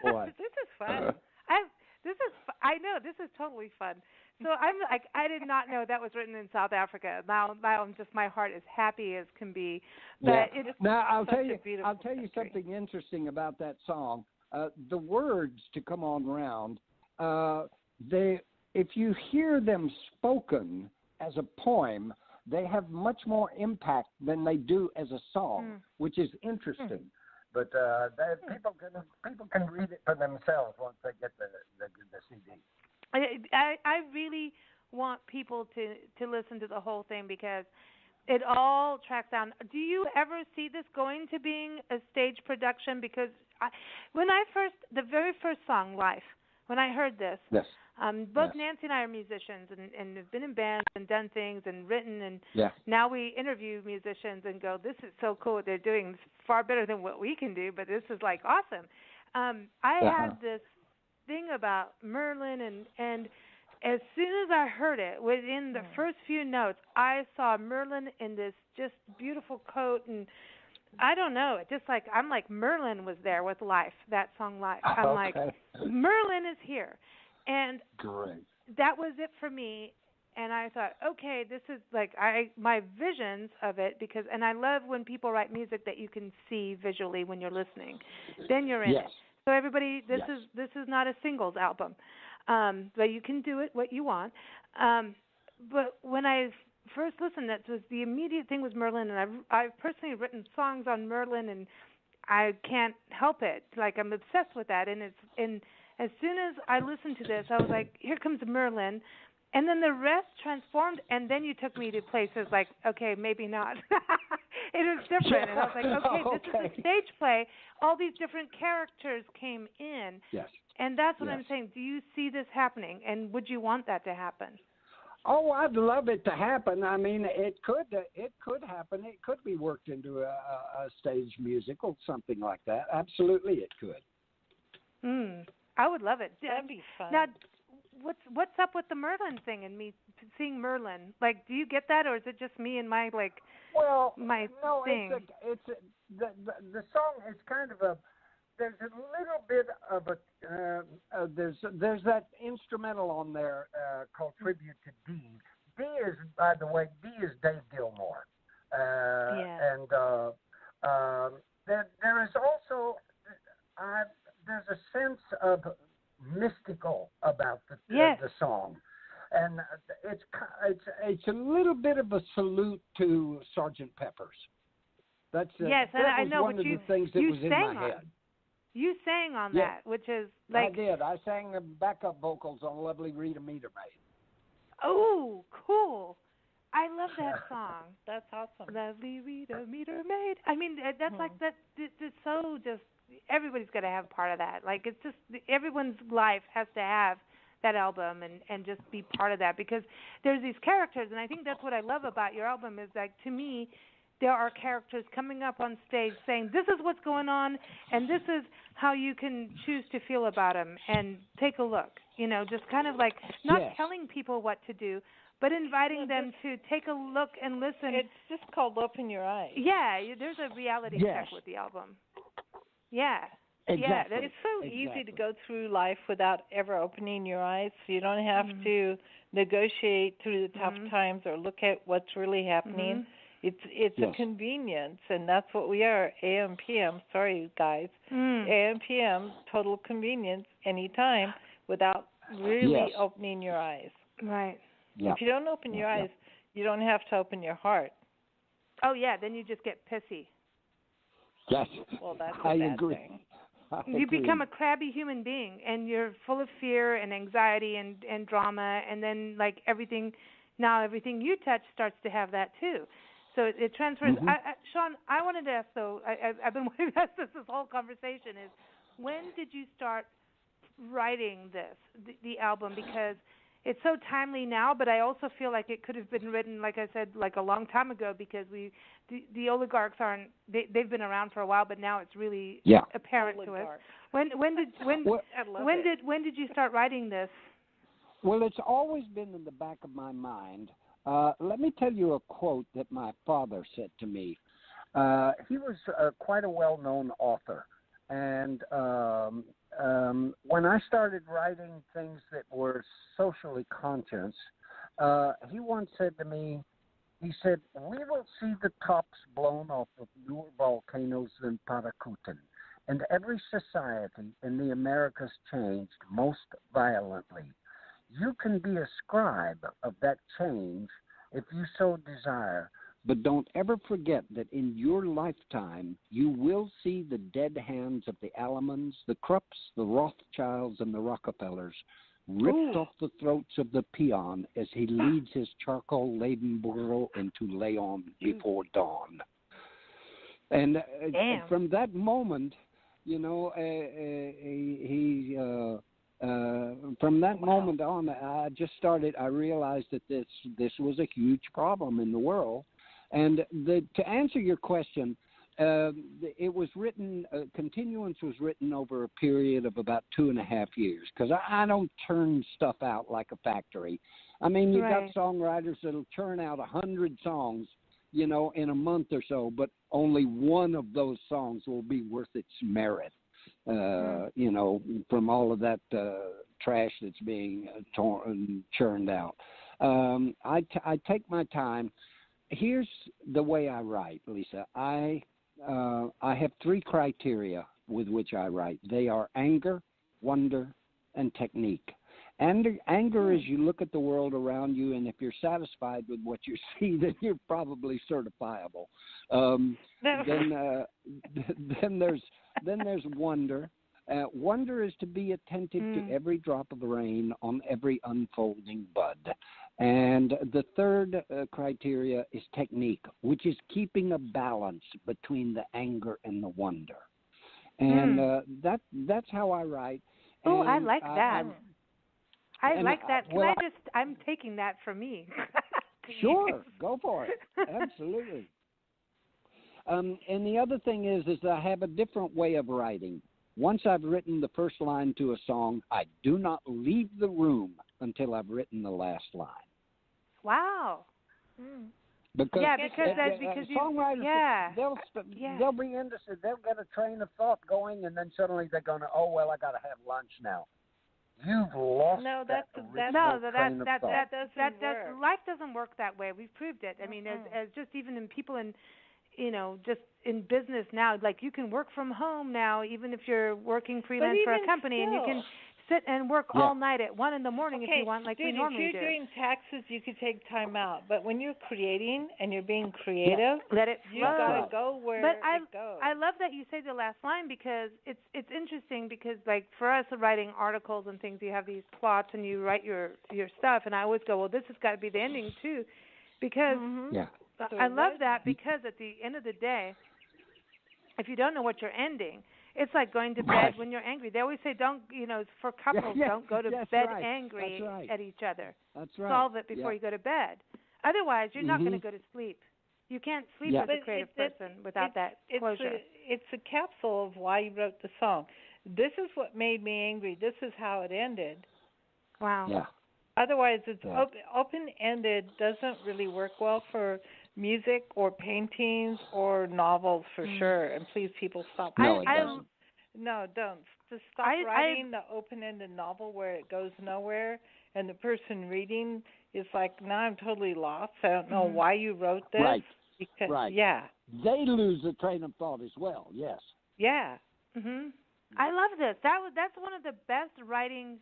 Boy. This is fun. I know, this is totally fun. So I'm like, I did not know that was written in South Africa. Now I'm just, my heart is happy as can be. But now I'll tell you something interesting about that song. The words to "Come On Round," if you hear them spoken as a poem, they have much more impact than they do as a song, which is interesting. But people can read it for themselves once they get the CD. I really want people to listen to the whole thing because it all tracks down. Do you ever see this going to being a stage production? Because the very first song, Life, when I heard this, both Nancy and I are musicians and have been in bands and done things and written, and now we interview musicians and go, this is so cool what they're doing. It's far better than what we can do, but this is like awesome. I had this thing about Merlin, and as soon as I heard it, within the first few notes, I saw Merlin in this just beautiful coat, and I don't know, it just like, I'm like, Merlin was there with Life, that song Life. I'm like, Merlin is here. And that was it for me. And I thought, okay, this is like my visions of it, because, and I love when people write music that you can see visually when you're listening. Then you're in it. So everybody, this is not a singles album, but you can do it what you want. But when I first listened, that was the immediate thing was Merlin, and I've personally written songs on Merlin, and I can't help it. Like, I'm obsessed with that, and as soon as I listened to this, I was like, here comes Merlin. And then the rest transformed, and then you took me to places like, okay, maybe not. It was different. And I was like, okay, this is a stage play. All these different characters came in. Yes. And that's what I'm saying. Do you see this happening? And would you want that to happen? Oh, I'd love it to happen. I mean, it could happen. It could be worked into a stage musical, something like that. Absolutely, it could. I would love it. That'd be fun. Now, what's up with the Merlin thing and me seeing Merlin? Like, do you get that, or is it just me and my my thing? The song is kind of a. There's a little bit of a. There's that instrumental on there called Tribute to D. D is, by the way, Dave Gilmour. And there is also there's a sense of mystical about the song, and it's a little bit of a salute to Sgt. Pepper's. That I know one of the things that was in my head. You sang on that, which is like I did. I sang the backup vocals on "Lovely Rita Meter Maid." Oh, cool! I love that song. That's awesome. Lovely Rita Meter Maid. I mean, that's like that. It's so just. Everybody's got to have part of that. Like, it's just everyone's life has to have that album and just be part of that, because there's these characters, and I think that's what I love about your album is, like, to me, there are characters coming up on stage saying, this is what's going on, and this is how you can choose to feel about them, and take a look. You know, just kind of like not telling people what to do, but inviting them to take a look and listen. It's just called Open Your Eyes. Yeah, there's a reality check with the album. Yeah. Exactly. It's so easy to go through life without ever opening your eyes. So you don't have to negotiate through the tough times or look at what's really happening. It's a convenience, and that's what we are. AM, PM. Sorry, guys. AM, PM. Total convenience. Anytime, without really opening your eyes. Right. Yeah. If you don't open your eyes, you don't have to open your heart. Oh yeah, then you just get pissy. Yes. Well, that's I a bad agree. thing. You become a crabby human being, and you're full of fear and anxiety and drama, and then like everything you touch starts to have that too. So it transfers. Shawn, I wanted to ask though. I've been wanting to ask this whole conversation is, when did you start writing the album? Because it's so timely now, but I also feel like it could have been written, like I said, like a long time ago, because the oligarchs they've been around for a while, but now it's really apparent to us. When did you start writing this? Well, it's always been in the back of my mind. Let me tell you a quote that my father said to me. He was quite a well-known author, and when I started writing things that were socially conscious, he once said to me, he said, "We will see the tops blown off of newer volcanoes than Paracutin, and every society in the Americas changed most violently. You can be a scribe of that change if you so desire, but don't ever forget that in your lifetime you will see the dead hands of the Allemans, the Krupps, the Rothschilds, and the Rockefellers ripped off the throats of the peon as he leads his charcoal-laden burro into Leon before dawn." And from that moment, you know, from that moment on, I realized that this was a huge problem in the world. And to answer your question, it was written, Continuance was written over a period of about 2.5 years, because I don't churn stuff out like a factory. I mean, you've got songwriters that'll churn out 100 songs, you know, in a month or so, but only one of those songs will be worth its merit, you know, from all of that trash that's being churned out. I take my time. Here's the way I write, Lisa. I have 3 criteria with which I write. They are anger, wonder, and technique. Anger is you look at the world around you, and if you're satisfied with what you see, then you're probably certifiable. Then there's wonder. Wonder is to be attentive to every drop of rain on every unfolding bud. And the third criteria is technique, which is keeping a balance between the anger and the wonder. And that's how I write. Oh, I like that. I like that. I'm taking that for me. Sure, go for it. Absolutely. And the other thing is I have a different way of writing. Once I've written the first line to a song, I do not leave the room until I've written the last line. Wow. Because songwriters, they'll be interested. They'll get a train of thought going, and then suddenly they're going to, oh well, I got to have lunch now. You've lost that train of thought. Life doesn't work that way. We've proved it. I mean, as just even in people in, just in business now, like you can work from home now, even if you're working freelance for a company, and you can sit and work all night at 1 a.m. if you want, like we normally do. If you're doing taxes, you could take time out. But when you're creating and you're being creative, let it flow. You gotta go where it goes. I love that you say the last line because it's interesting because like for us writing articles and things, you have these plots and you write your stuff, and I always go, well, this has got to be the ending too, because I love that because at the end of the day, if you don't know what you're ending. It's like going to bed when you're angry. They always say, don't, for couples, don't go to bed angry at each other. That's right. Solve it before you go to bed. Otherwise, you're not going to go to sleep. You can't sleep as a creative person without that closure. It's a capsule of why you wrote the song. This is what made me angry. This is how it ended. Wow. Yeah. Otherwise, it's open-ended doesn't really work well for music or paintings or novels for sure. And please, people, stop. No, don't. Just stop writing the open-ended novel where it goes nowhere and the person reading is like, now I'm totally lost. I don't know why you wrote this. Right. Because, They lose the train of thought as well, yes. Yeah. I love this. That's one of the best writing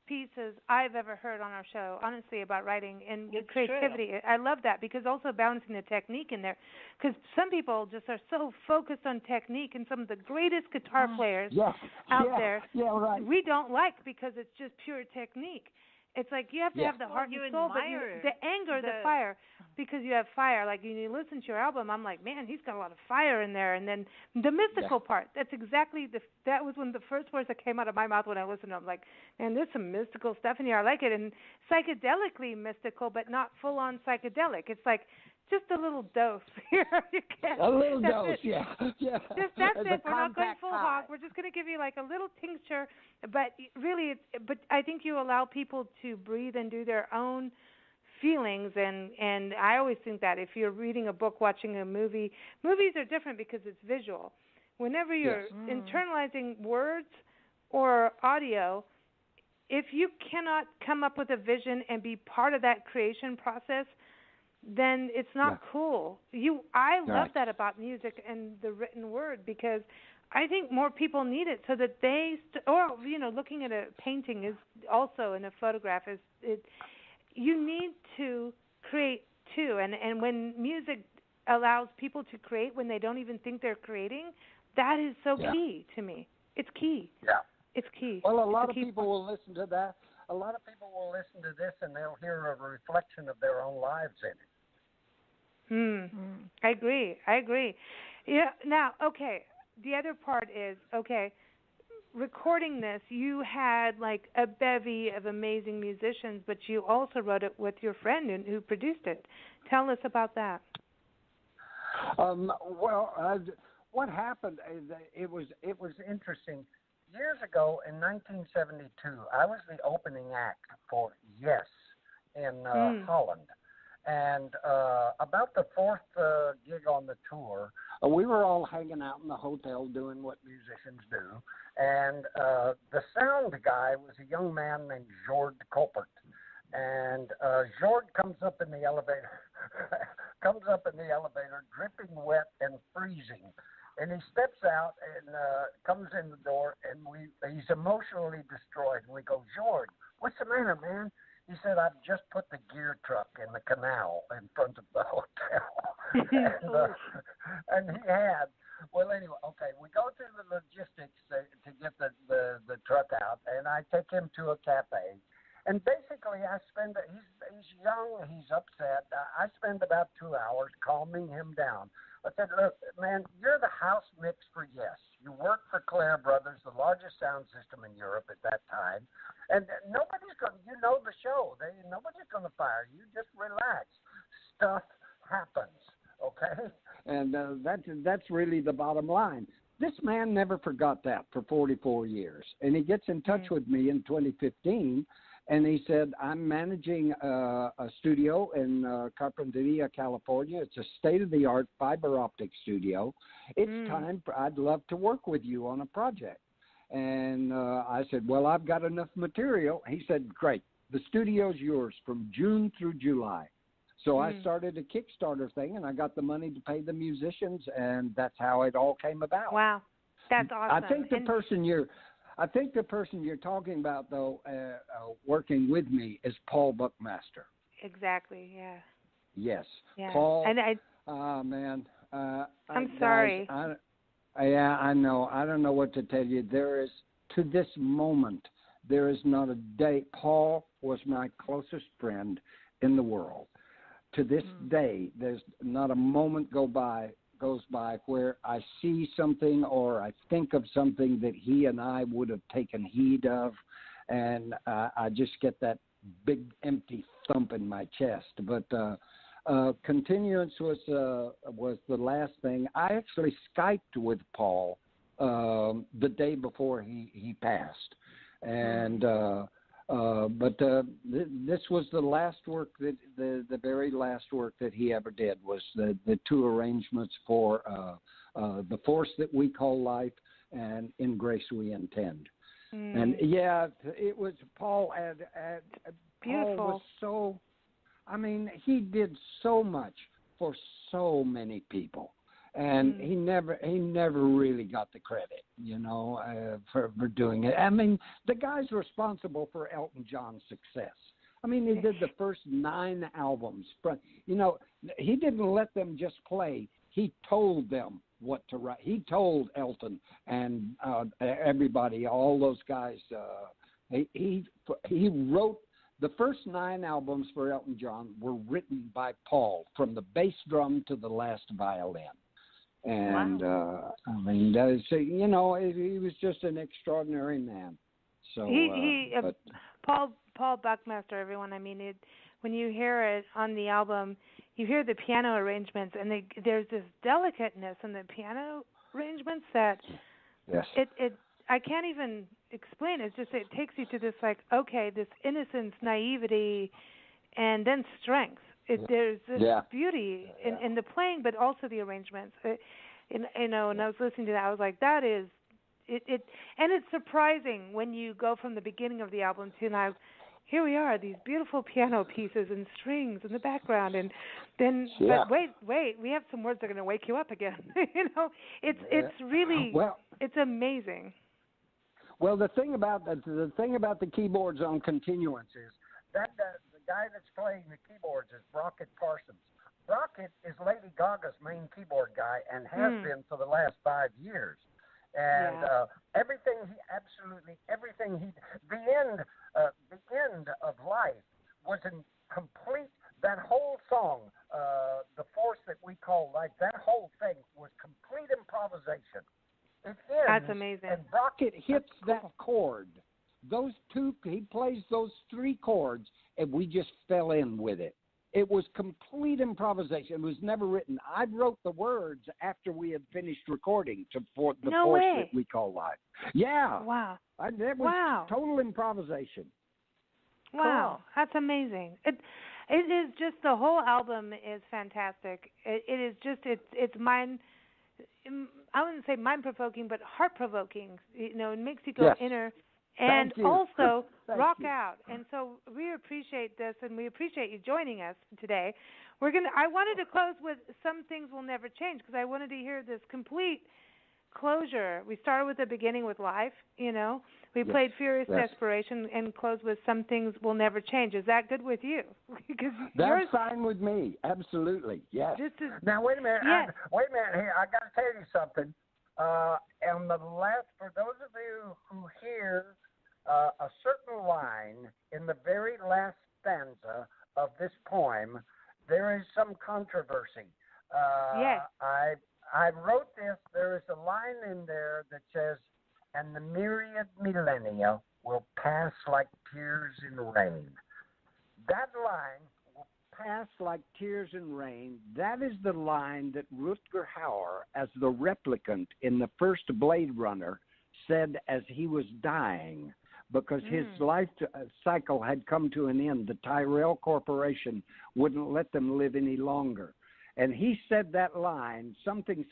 pieces I've ever heard on our show, honestly, about writing and creativity. True. I love that because also balancing the technique in there, because some people just are so focused on technique, and some of the greatest guitar players out there we don't like because it's just pure technique. It's like you have to have the heart and soul, but the anger, the fire, because you have fire. Like you listen to your album, I'm like, man, he's got a lot of fire in there. And then the mystical part, that's exactly that was one of the first words that came out of my mouth when I listened to him. Like, man, there's some mystical stuff in here. I like it. And psychedelically mystical, but not full on psychedelic. It's like just a little dose. You get a little dose, That's it. We're not going full hog. We're just going to give you like a little tincture. But really, but I think you allow people to breathe and do their own feelings. And I always think that if you're reading a book, watching a movie, movies are different because it's visual. Whenever you're internalizing words or audio, if you cannot come up with a vision and be part of that creation process, then it's not cool. I love that about music and the written word because I think more people need it so that they looking at a painting is also in a photograph you need to create too, and when music allows people to create when they don't even think they're creating, that is so key to me. It's key. It's key. Well, a lot of people will listen to that. A lot of people will listen to this and they'll hear a reflection of their own lives in it. I agree. Yeah. Now, okay. The other part is, recording this, you had like a bevy of amazing musicians, but you also wrote it with your friend who produced it. Tell us about that. What happened is it was interesting. Years ago, in 1972, I was the opening act for Yes in Holland. And about the fourth gig on the tour, we were all hanging out in the hotel doing what musicians do. And the sound guy was a young man named Jord Koppert. And Jord comes up in the elevator, dripping wet and freezing. And he steps out and comes in the door, and he's emotionally destroyed. And we go, Jord, what's the matter, man? He said, I've just put the gear truck in the canal in front of the hotel. and he had. Well, anyway, okay, we go through the logistics to get the truck out, and I take him to a cafe. And basically, he's young, he's upset. I spend about 2 hours calming him down. I said, look, man, you're the house mix for Yes. You work for Clare Brothers, the largest sound system in Europe at that time. And nobody's going to, the show. Nobody's going to fire you. Just relax. Stuff happens, okay? And that's really the bottom line. This man never forgot that for 44 years. And he gets in touch with me in 2015, And he said, I'm managing a studio in Carpinteria, California. It's a state-of-the-art fiber optic studio. It's time. I'd love to work with you on a project. And I said, well, I've got enough material. He said, great. The studio's yours from June through July. So I started a Kickstarter thing, and I got the money to pay the musicians, and that's how it all came about. Wow, that's awesome. I think the person you're talking about, though, working with me is Paul Buckmaster. Exactly. Yeah. Yes. Yeah. Paul. And man. I'm sorry. I know. I don't know what to tell you. There is, to this moment, there is not a day. Paul was my closest friend in the world. To this day, there's not a moment goes by where I see something or I think of something that he and I would have taken heed of, and I just get that big empty thump in my chest. But continuance was the last thing. I actually Skyped with Paul the day before he passed, and this was the last work that the very last work that he ever did was the two arrangements for The Force That We Call Life and In Grace We Intend. And yeah, it was Paul. Beautiful. Paul was so. I mean, he did so much for so many people. And he never really got the credit, for doing it. I mean, the guy's responsible for Elton John's success. I mean, he did the first 9 albums. But, he didn't let them just play. He told them what to write. He told Elton and everybody, all those guys. He wrote the first 9 albums for Elton John were written by Paul, from the bass drum to the last violin. And I mean, he was just an extraordinary man. So Paul Buckmaster, everyone. I mean, when you hear it on the album, you hear the piano arrangements, and there's this delicateness in the piano arrangements that I can't even explain. It's just it takes you to this this innocence, naivety, and then strength. There's this beauty in the playing, but also the arrangements. And I was listening to that, I was like, that is it. And it's surprising when you go from the beginning of the album to now. Here we are, these beautiful piano pieces and strings in the background, and then but wait, we have some words that are going to wake you up again. It's really it's amazing. Well, the thing about the keyboards on Continuance is that the guy that's playing the keyboards is Brockett Parsons. Brockett is Lady Gaga's main keyboard guy and has been for the last 5 years. And the end of life was in complete. That whole song, The Force That We Call Life, that whole thing was complete improvisation. It ends, that's amazing. And Brockett hits that chord. He plays those 3 chords, and we just fell in with it. It was complete improvisation. It was never written. I wrote the words after we had finished recording for The Force That We Call Life. Yeah. Wow. That was total improvisation. Wow, cool. That's amazing. It is just, the whole album is fantastic. It is just, it's mind, I wouldn't say mind-provoking, but heart-provoking. It makes you go inner. And also rock out. And so we appreciate this, and we appreciate you joining us today. I wanted to close with Some Things Will Never Change, because I wanted to hear this complete closure. We started with the beginning with Life, We played Furious Desperation and closed with Some Things Will Never Change. Is that good with you? That's fine with me. Absolutely. Yes. Now, wait a minute. Wait a minute here. I got to tell you something. And for those of you who hear a certain line in the very last stanza of this poem, there is some controversy. I wrote this. There is a line in there that says, "And the myriad millennia will pass like tears in rain." That line, will pass like tears in rain, that is the line that Rutger Hauer, as the replicant in the first Blade Runner, said as he was dying. because his life cycle had come to an end. The Tyrell Corporation wouldn't let them live any longer. And he said that line, something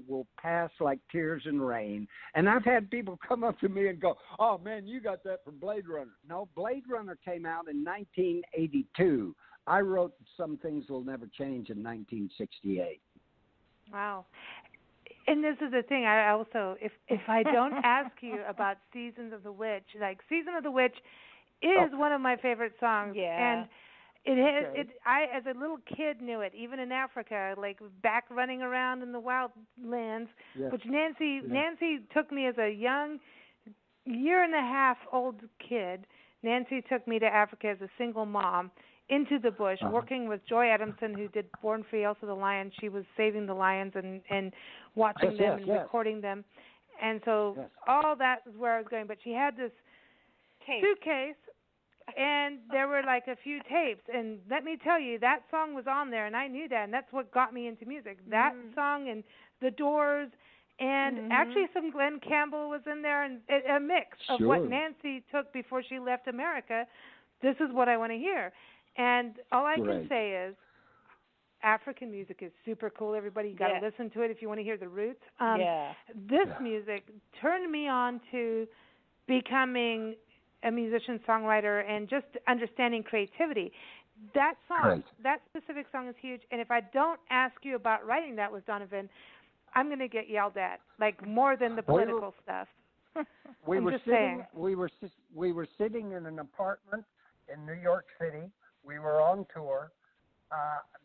will pass like tears and rain. And I've had people come up to me and go, oh, man, you got that from Blade Runner. No, Blade Runner came out in 1982. I wrote Some Things Will Never Change in 1968. Wow. And this is the thing, I also, if I don't ask you about Seasons of the Witch, like Season of the Witch is one of my favorite songs. Yeah. And I, as a little kid, knew it, even in Africa, like back running around in the wildlands, which Nancy took me as a young, year-and-a-half-old kid. Nancy took me to Africa as a single mom into the bush, working with Joy Adamson, who did Born Free, Also the Lion. She was saving the lions and watching them and recording them. And so all that is where I was going. But she had this suitcase, and there were like a few tapes. And let me tell you, that song was on there, and I knew that, and that's what got me into music. That song and The Doors, and actually some Glenn Campbell was in there, and a mix of what Nancy took before she left America. This is what I want to hear. And all I can say is African music is super cool. Everybody, you got to listen to it if you want to hear the roots. This music turned me on to becoming a musician, songwriter, and just understanding creativity. That song, that specific song is huge. And if I don't ask you about writing that with Donovan, I'm going to get yelled at, like more than the political stuff. We were sitting in an apartment in New York City. We were on tour.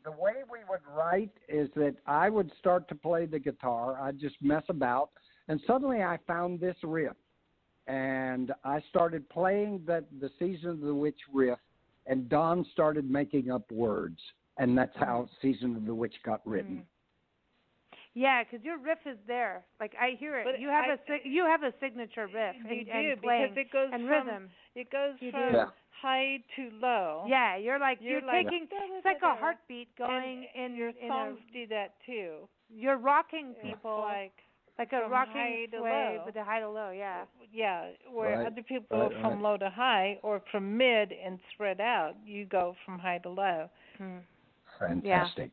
The way we would write is that I would start to play the guitar. I'd just mess about, and suddenly I found this riff, and I started playing the Season of the Witch riff, and Don started making up words, and that's how Season of the Witch got written. Yeah, because your riff is there. Like I hear it. But you have a signature riff. You do, and playing because it goes and from rhythm. It goes from high to low. Yeah, you're taking. It's like a heartbeat going and your songs do that too. You're rocking people like a rocking high to sway low. with the high to low. Yeah. Yeah, where other people go from low to high or from mid and spread out. You go from high to low. Fantastic.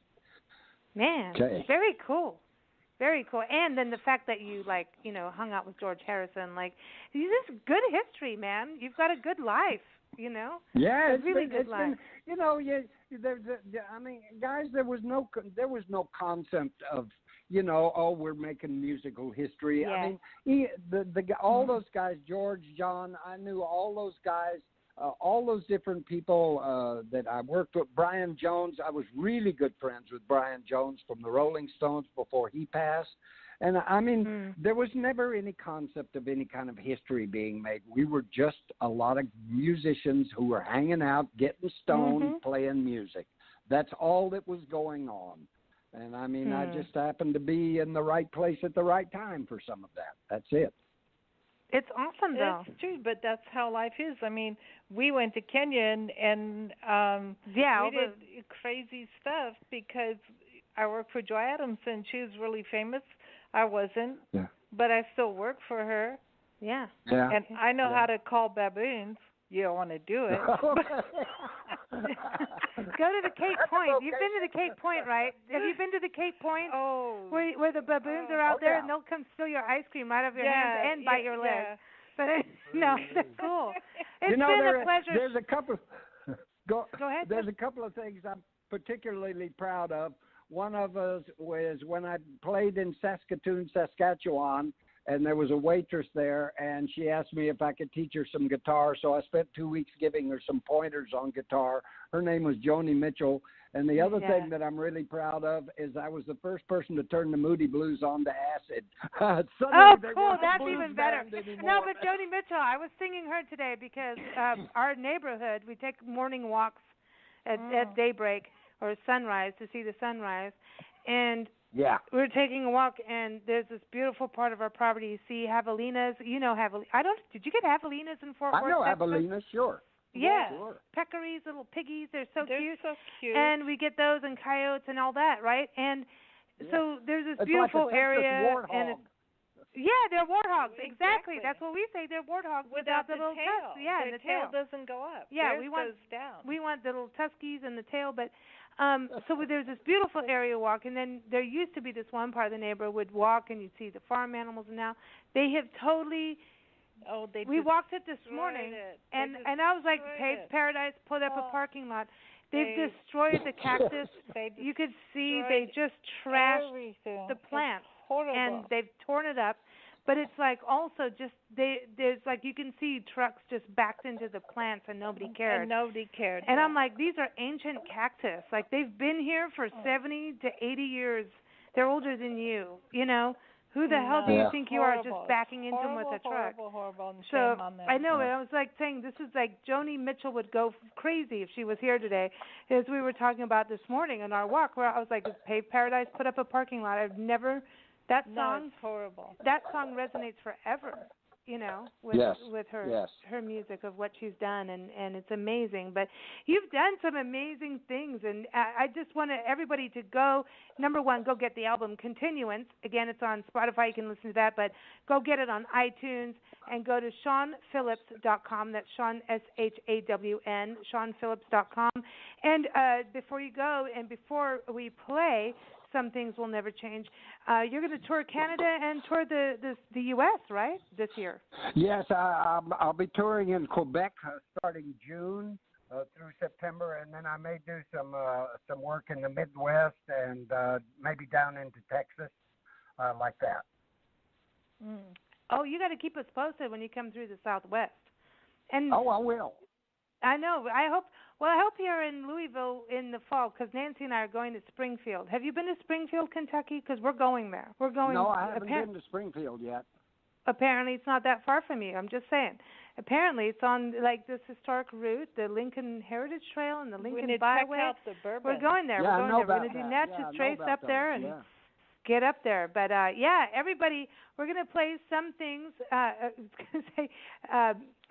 Yeah. Man, very cool. Very cool. And then the fact that you, hung out with George Harrison, this is good history, man. You've got a good life, Yeah, it's really good life. Guys, there was no concept of, we're making musical history. Yeah. I mean, all those guys, George, John, I knew all those guys. All those different people that I worked with. Brian Jones, I was really good friends with Brian Jones from the Rolling Stones before he passed. And I mean, there was never any concept of any kind of history being made. We were just a lot of musicians who were hanging out, getting stoned, playing music. That's all that was going on. And I mean, I just happened to be in the right place at the right time for some of that. That's it. It's awesome, though. It's true, but that's how life is. I mean, we went to Kenya and we did crazy stuff because I worked for Joy Adamson. She was really famous. I wasn't, but I still work for her. Yeah. And I know how to call baboons. You don't want to do it. Go to the Cape Point. You've been to the Cape Point, right? Have you been to the Cape Point? Oh. Where the baboons are out there and they'll come steal your ice cream right off your hands and bite your leg. But no, that's cool. It's been a pleasure. There's a couple. Go ahead. There's a couple of things I'm particularly proud of. One of us was when I played in Saskatoon, Saskatchewan, and there was a waitress there, and she asked me if I could teach her some guitar, so I spent 2 weeks giving her some pointers on guitar. Her name was Joni Mitchell, and the other thing that I'm really proud of is I was the first person to turn the Moody Blues on to acid. Cool, that's even better. No, but Joni Mitchell, I was singing her today because our neighborhood, we take morning walks at daybreak or sunrise to see the sunrise, and we're taking a walk, and there's this beautiful part of our property. You see javelinas. You know javelina. Did you get javelinas in Fort Worth? I know javelinas, sure. Yeah. Sure. Peccaries, little piggies. They're so cute. cute. And we get those and coyotes and all that, right? And so there's this beautiful area. And Yeah, they're warthogs. Exactly. That's what we say. They're warthogs without the little tail. tusks. Yeah, the tail doesn't go up. Yeah, Theirs goes down. We want the little tuskies and the tail, but so there's this beautiful area walk, and then there used to be this one part of the neighborhood would walk, and you'd see the farm animals, and now they have totally. We walked it this morning, and I was like, Paved Paradise put up a parking lot. They've destroyed the cactus. You could see they just trashed the plants, and they've torn it up. But it's like also just there's like you can see trucks just backed into the plants and nobody cared. And I'm like, these are ancient cactus. Like they've been here for 70 to 80 years. They're older than you. You know, who the hell do you think you are just backing into them with a truck? Horrible. And so shame on them. I know. I was like saying this is like Joni Mitchell would go crazy if she was here today, as we were talking about this morning in our walk, where I was like, Paved Paradise put up a parking lot. I've never. That song, it's horrible. That song resonates forever, you know, with her music of what she's done, and it's amazing. But you've done some amazing things, and I just want everybody to go. Number one, go get the album Continuance. Again, it's on Spotify. You can listen to that, but go get it on iTunes and go to shawn-phillips.com. That's Shawn, SHAWN, shawn-phillips.com. And before you go and before we play Some Things Will Never Change, you're going to tour Canada and tour the U.S., right, this year? Yes, I'll be touring in Quebec starting June through September, and then I may do some work in the Midwest and maybe down into Texas, like that. Oh, you got to keep us posted when you come through the Southwest. And I will. I know. I hope you're in Louisville in the fall, because Nancy and I are going to Springfield. Have you been to Springfield, Kentucky? Because we're going there. We're going. No, I haven't been to Springfield yet. Apparently, it's not that far from you. I'm just saying. Apparently, it's on like this historic route, the Lincoln Heritage Trail and the Lincoln Byway. Check out the bourbon. We're going there. Yeah, we're going to do Natchez Trace up there and get up there. But everybody, we're going to play Some Things.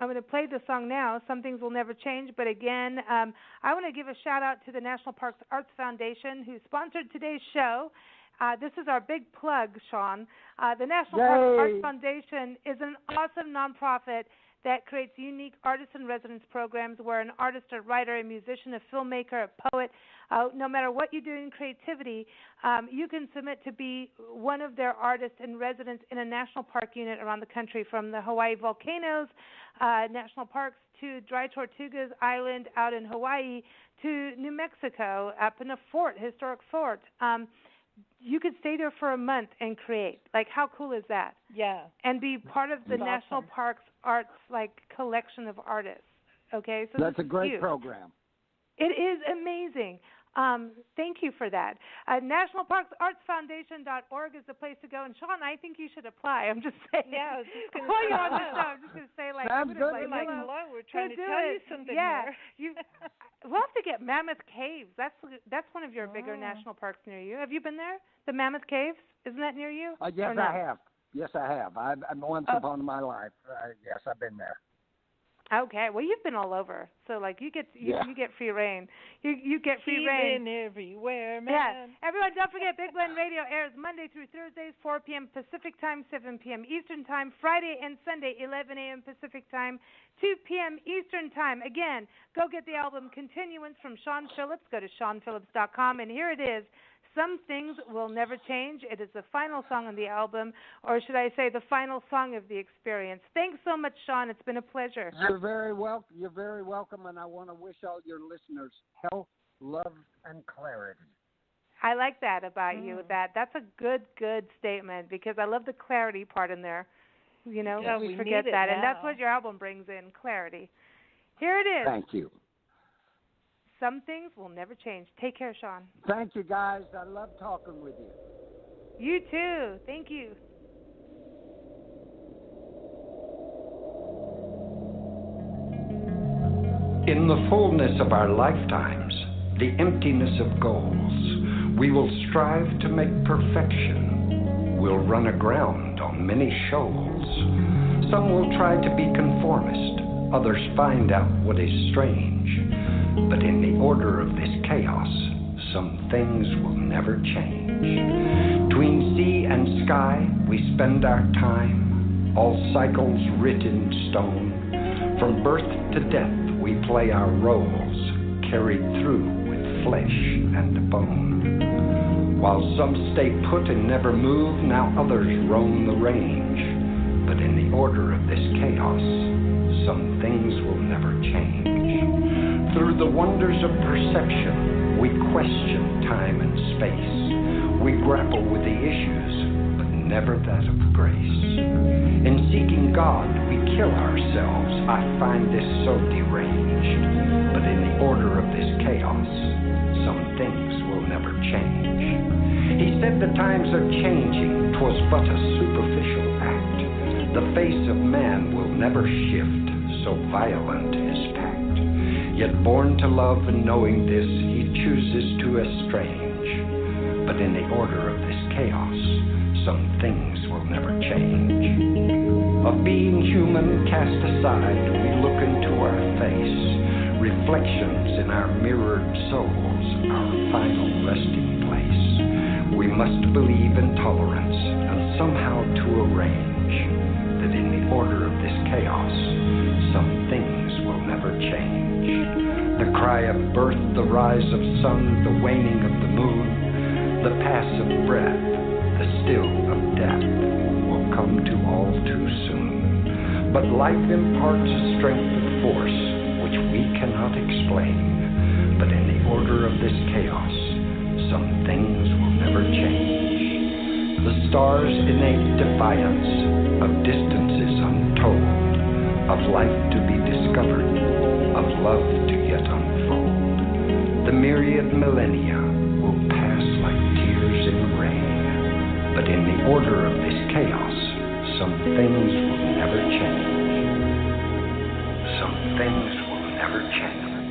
I'm going to play the song now, Some Things Will Never Change. But again, I want to give a shout-out to the National Parks Arts Foundation, who sponsored today's show. This is our big plug, Shawn. The National Parks Arts Foundation is an awesome nonprofit that creates unique artist-in-residence programs where an artist, a writer, a musician, a filmmaker, a poet, no matter what you do in creativity, you can submit to be one of their artists-in-residence in a national park unit around the country, from the Hawaii volcanoes, national parks, to Dry Tortugas Island out in Hawaii, to New Mexico, up in a historic fort. You could stay there for a month and create. Like, how cool is that? Yeah. And be part of the National Parks Arts, collection of artists. Okay? So that's a great program. It is amazing. Thank you for that. NationalParksArtsFoundation.org is the place to go. And, Shawn, I think you should apply. I'm just saying. Yeah, I was just going to say. You're on the show, I'm just going to say, hello, we're trying to tell you something here. We'll have to get Mammoth Caves. That's one of your bigger national parks near you. Have you been there? The Mammoth Caves? Isn't that near you? Yes, I have. Yes, I have. Once upon my life. Yes, I've been there. Okay, well, you've been all over, so you get free reign. You get free reign. Been everywhere, man. Yeah, everyone, don't forget, Big Blend Radio airs Monday through Thursdays, 4 p.m. Pacific Time, 7 p.m. Eastern Time. Friday and Sunday, 11 a.m. Pacific Time, 2 p.m. Eastern Time. Again, go get the album Continuance from Shawn Phillips. Go to shawn-phillips.com, and here it is. Some Things Will Never Change. It is the final song on the album, or should I say the final song of the experience. Thanks so much, Shawn. It's been a pleasure. You're very welcome. You're very welcome, and I want to wish all your listeners health, love, and clarity. I like that about you. That's a good statement, because I love the clarity part in there. You know, we forget that, and that's what your album brings in, clarity. Here it is. Thank you. Some Things Will Never Change. Take care, Shawn. Thank you, guys. I love talking with you. You too. Thank you. In the fullness of our lifetimes, the emptiness of goals, we will strive to make perfection. We'll run aground on many shoals. Some will try to be conformist. Others find out what is strange. But in the order of this chaos, some things will never change. Between sea and sky we spend our time, all cycles writ in stone. From birth to death we play our roles, carried through with flesh and bone. While some stay put and never move, now others roam the range. But in the order of this chaos, some things will never change. Through the wonders of perception, we question time and space. We grapple with the issues, but never that of grace. In seeking God, we kill ourselves. I find this so deranged. But in the order of this chaos, some things will never change. He said the times are changing, 'twas but a superficial act. The face of man will never shift, so violent his pact. Yet born to love and knowing this, he chooses to estrange. But in the order of this chaos, some things will never change. Of being human cast aside, we look into our face, reflections in our mirrored souls, our final resting place. We must believe in tolerance and somehow to arrange that in the order of this chaos, some things will never change. The cry of birth, the rise of sun, the waning of the moon, the pass of breath, the still of death, will come to all too soon. But life imparts a strength of force which we cannot explain. But in the order of this chaos, some things will never change. The stars' innate defiance of distances untold, of life to be discovered, of love to yet unfold. The myriad millennia will pass like tears in rain, but in the order of this chaos, some things will never change. Some things will never change.